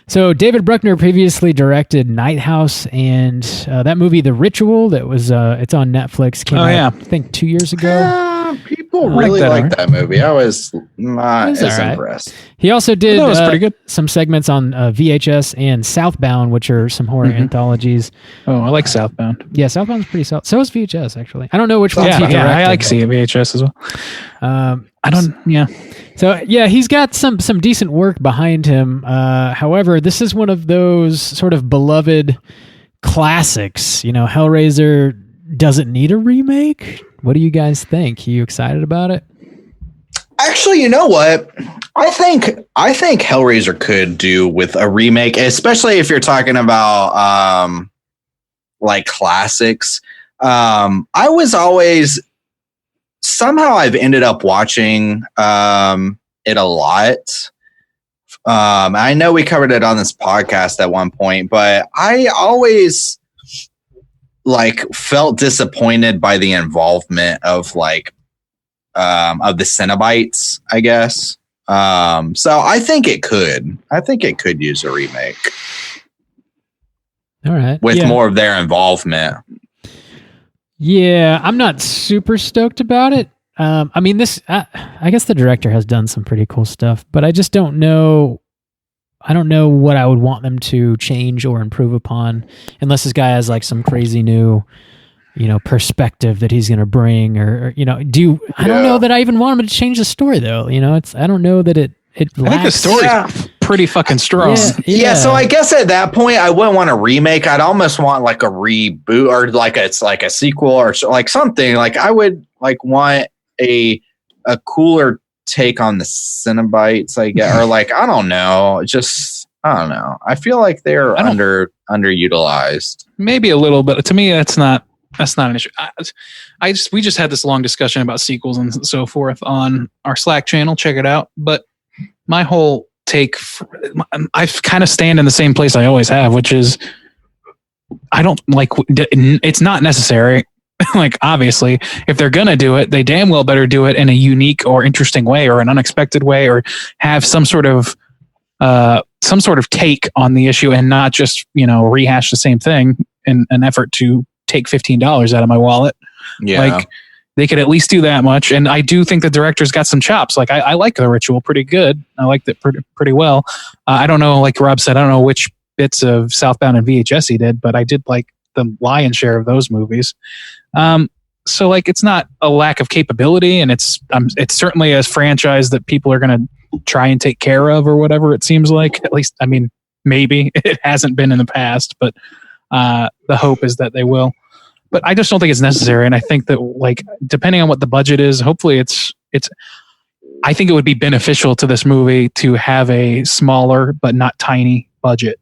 So David Bruckner previously directed Night House and that movie, The Ritual, that was it's on Netflix. Came out, I think 2 years ago. People really liked that movie. I was not as impressed. He also did was pretty good. some segments on VHS and Southbound, which are some horror anthologies. Oh, I like Southbound. Yeah, Southbound's pretty solid. So is VHS, actually. I don't know which one he directed. Yeah, I like seeing VHS as well. I don't. Yeah. So yeah, he's got some decent work behind him. However, this is one of those sort of beloved classics. You know, Hellraiser doesn't need a remake. What do you guys think? Are you excited about it? Actually, you know what? I think Hellraiser could do with a remake, especially if you're talking about like classics. I was always somehow I've ended up watching it a lot. I know we covered it on this podcast at one point, but I always felt disappointed by the involvement of the Cenobites, I guess. So I think it could use a remake. All right. With more of their involvement. Yeah, I'm not super stoked about it. I mean, I guess the director has done some pretty cool stuff, but I just don't know. I don't know what I would want them to change or improve upon, unless this guy has some crazy new, perspective that he's going to bring, or I don't know that I even want him to change the story though. I don't know that it lacks. I think the story's pretty fucking strong. Yeah, so I guess at that point I wouldn't want a remake. I'd almost want a reboot or it's a sequel or something. like want a cooler take on the Cenobites, I guess, or like I don't know. I feel like they're underutilized. Maybe a little, but to me, that's not an issue. We just had this long discussion about sequels and so forth on our Slack channel. Check it out. But my whole take, I kind of stand in the same place I always have, which is I don't like. It's not necessary. Like, obviously, if they're gonna do it, they damn well better do it in a unique or interesting way, or an unexpected way, or have some sort of take on the issue, and not just rehash the same thing in an effort to take $15 out of my wallet. Yeah. Like, they could at least do that much. And I do think the director's got some chops. Like, I like The Ritual pretty good. I liked it pretty well. I don't know, like Rob said, I don't know which bits of Southbound and VHS he did, but I did like the lion's share of those movies. So like, it's not a lack of capability, and it's certainly a franchise that people are going to try and take care of, or whatever it seems like. At least, I mean, maybe it hasn't been in the past, but the hope is that they will. But I just don't think it's necessary, and I think that, like, depending on what the budget is, hopefully it's. I think it would be beneficial to this movie to have a smaller but not tiny budget,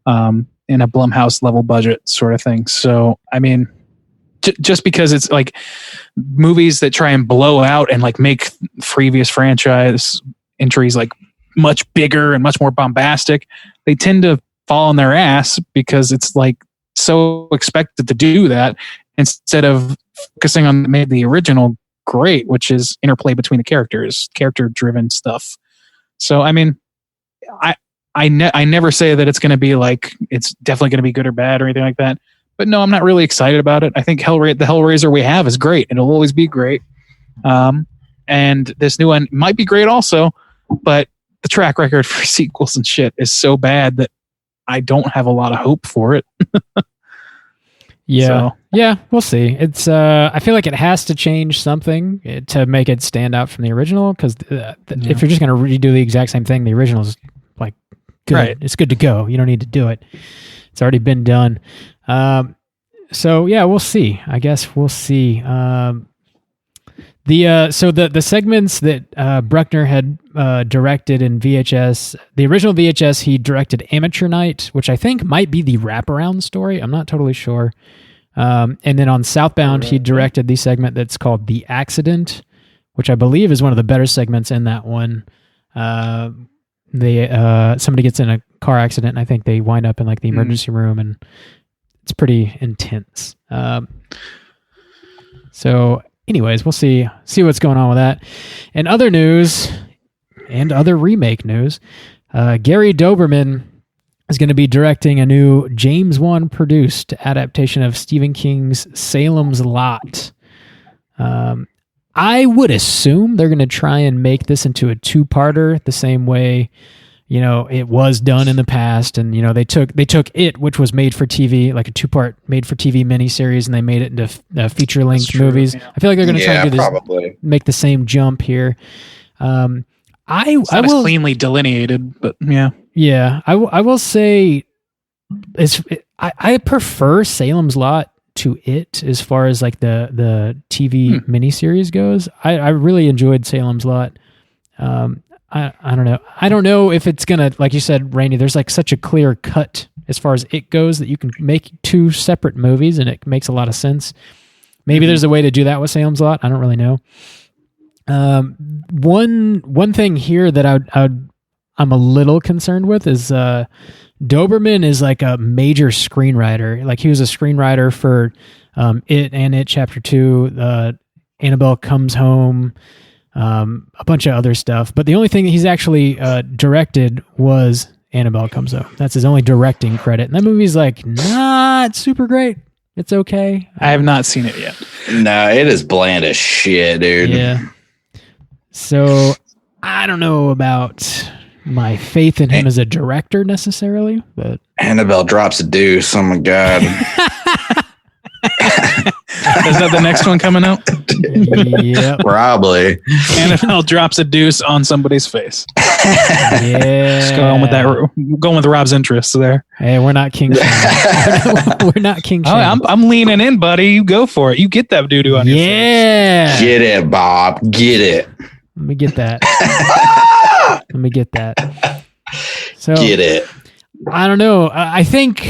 in a Blumhouse level budget sort of thing. So, I mean, just because it's like movies that try and blow out and like make previous franchise entries like much bigger and much more bombastic, they tend to fall on their ass because it's like so expected to do that, instead of focusing on what made the original great, which is interplay between the characters, character driven stuff. So, I mean, I never say that it's going to be like, it's definitely going to be good or bad or anything like that. But no, I'm not really excited about it. I think the Hellraiser we have is great. It'll always be great. And this new one might be great also, but the track record for sequels and shit is so bad that I don't have a lot of hope for it. Yeah. So. Yeah, we'll see. It's I feel like it has to change something to make it stand out from the original, because if you're just going to redo the exact same thing, the original is like good. Right. It's good to go. You don't need to do it. It's already been done. So yeah, we'll see. I guess we'll see. The segments that Bruckner had directed in VHS, the original VHS, he directed Amateur Night, which I think might be the wraparound story. I'm not totally sure. And then on Southbound, he directed the segment that's called The Accident, which I believe is one of the better segments in that one. Somebody gets in a car accident, and I think they wind up in like the emergency room, and it's pretty intense. So anyways, we'll see what's going on with that. And other news and other remake news, Gary Doberman is going to be directing a new James Wan produced adaptation of Stephen King's Salem's Lot. I would assume they're going to try and make this into a two-parter the same way, it was done in the past. And, they took It, which was made for TV, like a two-part made for TV miniseries, and they made it into feature-length movies. Yeah. I feel like they're going to try and do this, make the same jump here. I will cleanly delineated, but yeah. Yeah, I will say I prefer Salem's Lot to It as far as like the TV miniseries goes. I really enjoyed Salem's Lot. I don't know. I don't know if it's gonna, like you said, Rainey, there's like such a clear cut as far as It goes that you can make two separate movies and it makes a lot of sense. Maybe there's a way to do that with Salem's Lot. I don't really know. One thing here that I'm a little concerned with is Doberman is like a major screenwriter. Like, he was a screenwriter for It and It Chapter 2, Annabelle Comes Home, a bunch of other stuff. But the only thing that he's actually directed was Annabelle Comes Home. That's his only directing credit. And that movie's like not super great. It's okay. I have not seen it yet. No, it is bland as shit, dude. Yeah. So I don't know about my faith in him as a director necessarily, but Annabelle drops a deuce. Oh my god. that the next one coming out? Yep. Probably. Annabelle drops a deuce on somebody's face. Yeah. Just going with Rob's interests there. Hey, we're not king shaming. We're not king Oh, shaming. I'm leaning in, buddy. You go for it. You get that doo-doo on your face. Yeah. Get it, Bob. Get it. Let me get that. Let me get that. So Get it. I don't know. I think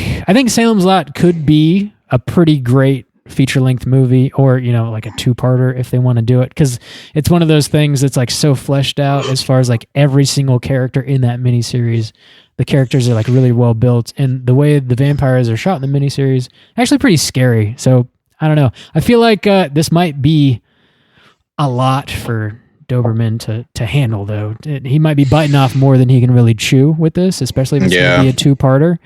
Salem's Lot could be a pretty great feature-length movie, or like a two-parter if they want to do it, because it's one of those things that's like so fleshed out as far as like every single character in that miniseries. The characters are like really well built, and the way the vampires are shot in the miniseries actually pretty scary. So I don't know. I feel like this might be a lot for Doberman to handle, though. He might be biting off more than he can really chew with this, especially if it's going to be a two-parter.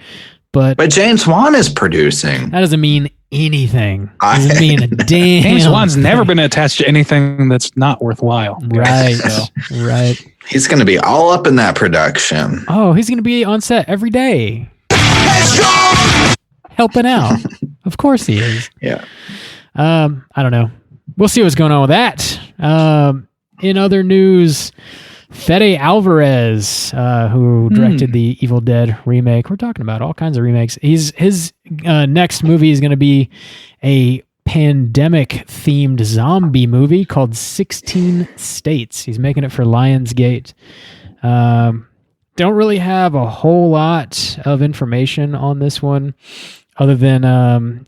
But James Wan is producing. That doesn't mean anything. Doesn't mean a damn. James Wan's never been attached to anything that's not worthwhile. Right. Right. He's going to be all up in that production. Oh, he's going to be on set every day. Helping out. Of course he is. Yeah. I don't know. We'll see what's going on with that. In other news, Fede Alvarez, who directed the Evil Dead remake. We're talking about all kinds of remakes. His next movie is going to be a pandemic-themed zombie movie called 16 States. He's making it for Lionsgate. Don't really have a whole lot of information on this one, other than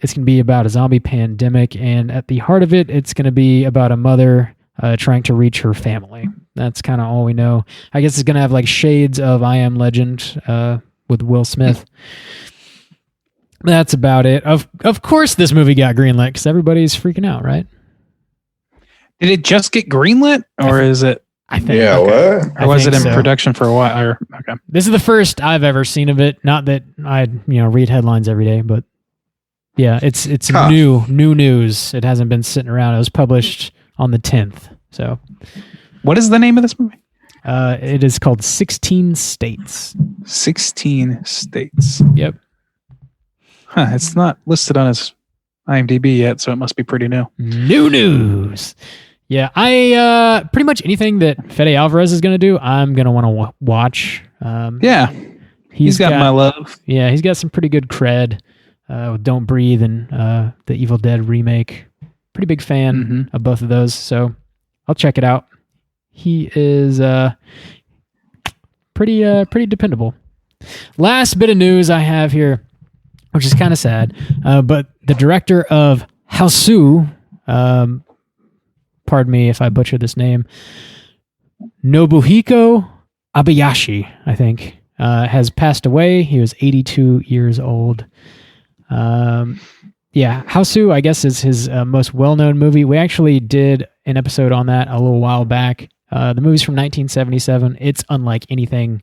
it's going to be about a zombie pandemic, and at the heart of it, it's going to be about a mother trying to reach her family. That's kind of all we know. I guess it's going to have like shades of I Am Legend with Will Smith. That's about it. Of course this movie got greenlit because everybody's freaking out, right? Did it just get greenlit, or is it? I think. Yeah, okay. what? Or was it in production for a while? Okay. This is the first I've ever seen of it. Not that I read headlines every day, but yeah, it's new news. It hasn't been sitting around. It was published on the 10th. So, what is the name of this movie? It is called 16 States. 16 States. Yep. Huh, it's not listed on his IMDb yet, so it must be pretty new. New news. Yeah, I pretty much anything that Fede Alvarez is going to do, I'm going to want to watch. Yeah, he's got my love. Yeah, he's got some pretty good cred with Don't Breathe and the Evil Dead remake. Pretty big fan of both of those, so I'll check it out. He is pretty dependable. Last bit of news I have here, which is kind of sad, but the director of Housekeeping, pardon me if I butcher this name, Nobuhiko Abayashi, I think, has passed away. He was 82 years old. Yeah, Housekeeping, I guess, is his most well-known movie. We actually did an episode on that a little while back. The movie's from 1977. It's unlike anything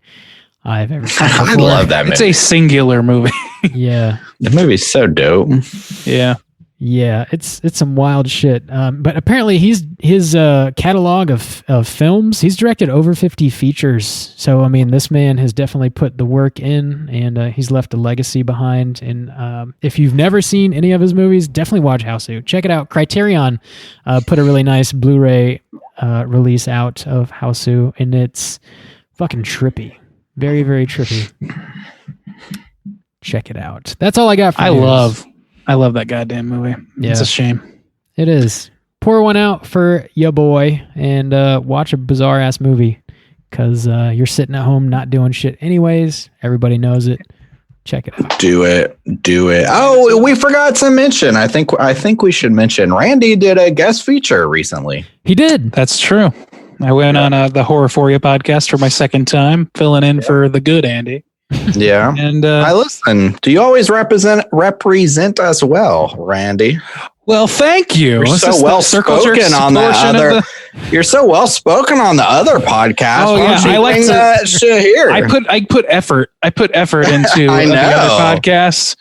I've ever seen before. I love that movie. It's a singular movie. Yeah. The movie's so dope. Yeah. Yeah, it's some wild shit. But apparently his catalog of films, he's directed over 50 features. So, I mean, this man has definitely put the work in, and he's left a legacy behind. And if you've never seen any of his movies, definitely watch Housekeeping. Check it out. Criterion put a really nice Blu-ray release out of Housekeeping, and it's fucking trippy. Very, very trippy. Check it out. That's all I got for news. I love that goddamn movie. Yeah. It's a shame. It is. Pour one out for ya boy and watch a bizarre ass movie, because you're sitting at home not doing shit anyways. Everybody knows it. Check it out. Do it. Oh, we forgot to mention. I think we should mention Randy did a guest feature recently. He did. That's true. I went on the Horrorphoria podcast for my second time, filling in for the good Andy. Yeah. And I listen. Do you always represent us well, Randy? Well, thank you. You're so well spoken on the other. You're so well spoken on the other podcast. Oh yeah, I like that shit here. I put effort into I know. the other podcasts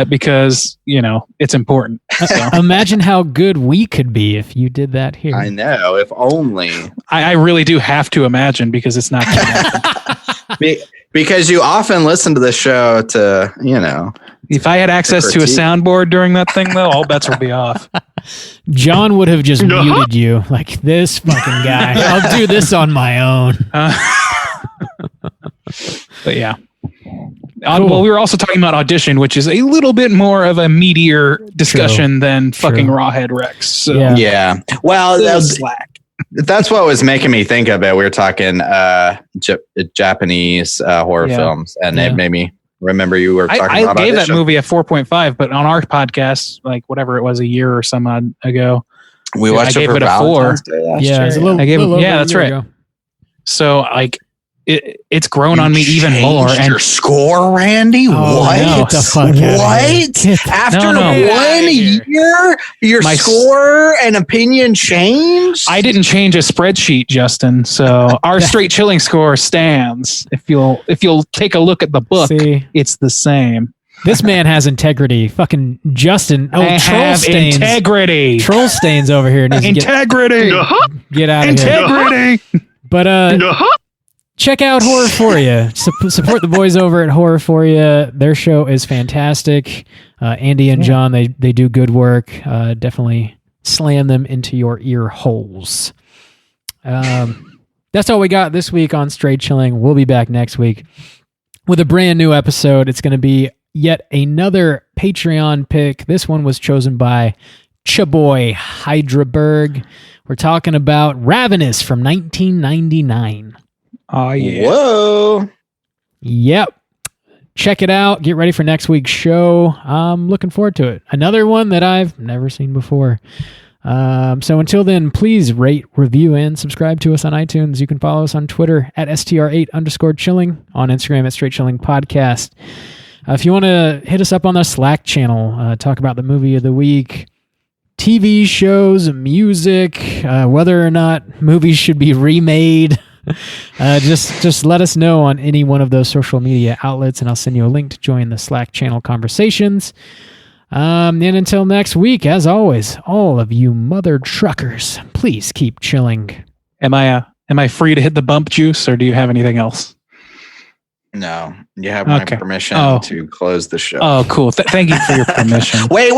because it's important. So. Imagine how good we could be if you did that here. I know. If only. I really do have to imagine, because it's not gonna happen. Because you often listen to the show to, you know. If I had access to a soundboard during that thing, though, all bets would be off. John would have just muted you like this fucking guy. I'll do this on my own. But yeah. Cool. Well, we were also talking about Audition, which is a little bit more of a meatier discussion than fucking Rawhead Rex. So. Yeah. Well, that's what was making me think of it. We were talking Japanese horror films, and it made me remember you were talking about I gave Audition. that movie a 4.5, but on our podcast, like whatever it was, a year or some odd ago, we watched I gave it a 4. That's right. Ago. So like it's grown on me even more. And your score, Randy? What? No. Get the fuck what? After 1 year, your score and opinion changed? I didn't change a spreadsheet, Justin. So our straight chilling score stands. If you'll take a look at the book, it's the same. This man has integrity. Fucking Justin. Oh, I troll have stains. Integrity. Troll stains over here. Integrity. Get out of Integrity. here. But check out Horror For You. Support the boys over at Horror For You. Their show is fantastic. Andy and John, they do good work. Definitely slam them into your ear holes. That's all we got this week on Straight Chilling. We'll be back next week with a brand new episode. It's going to be yet another Patreon pick. This one was chosen by Chaboy Hydraberg. We're talking about Ravenous from 1999. Oh, yeah. Whoa. Yep. Check it out. Get ready for next week's show. I'm looking forward to it. Another one that I've never seen before. So until then, please rate, review, and subscribe to us on iTunes. You can follow us on Twitter at STR8_chilling, on Instagram at Straight Chilling Podcast. If you want to hit us up on the Slack channel, talk about the movie of the week, TV shows, music, whether or not movies should be remade. Just let us know on any one of those social media outlets, and I'll send you a link to join the Slack channel conversations. And until next week, as always, all of you mother truckers, please keep chilling. Am I free to hit the bump juice, or do you have anything else? No, you have my permission to close the show. Oh, cool. Thank you for your permission. Wait.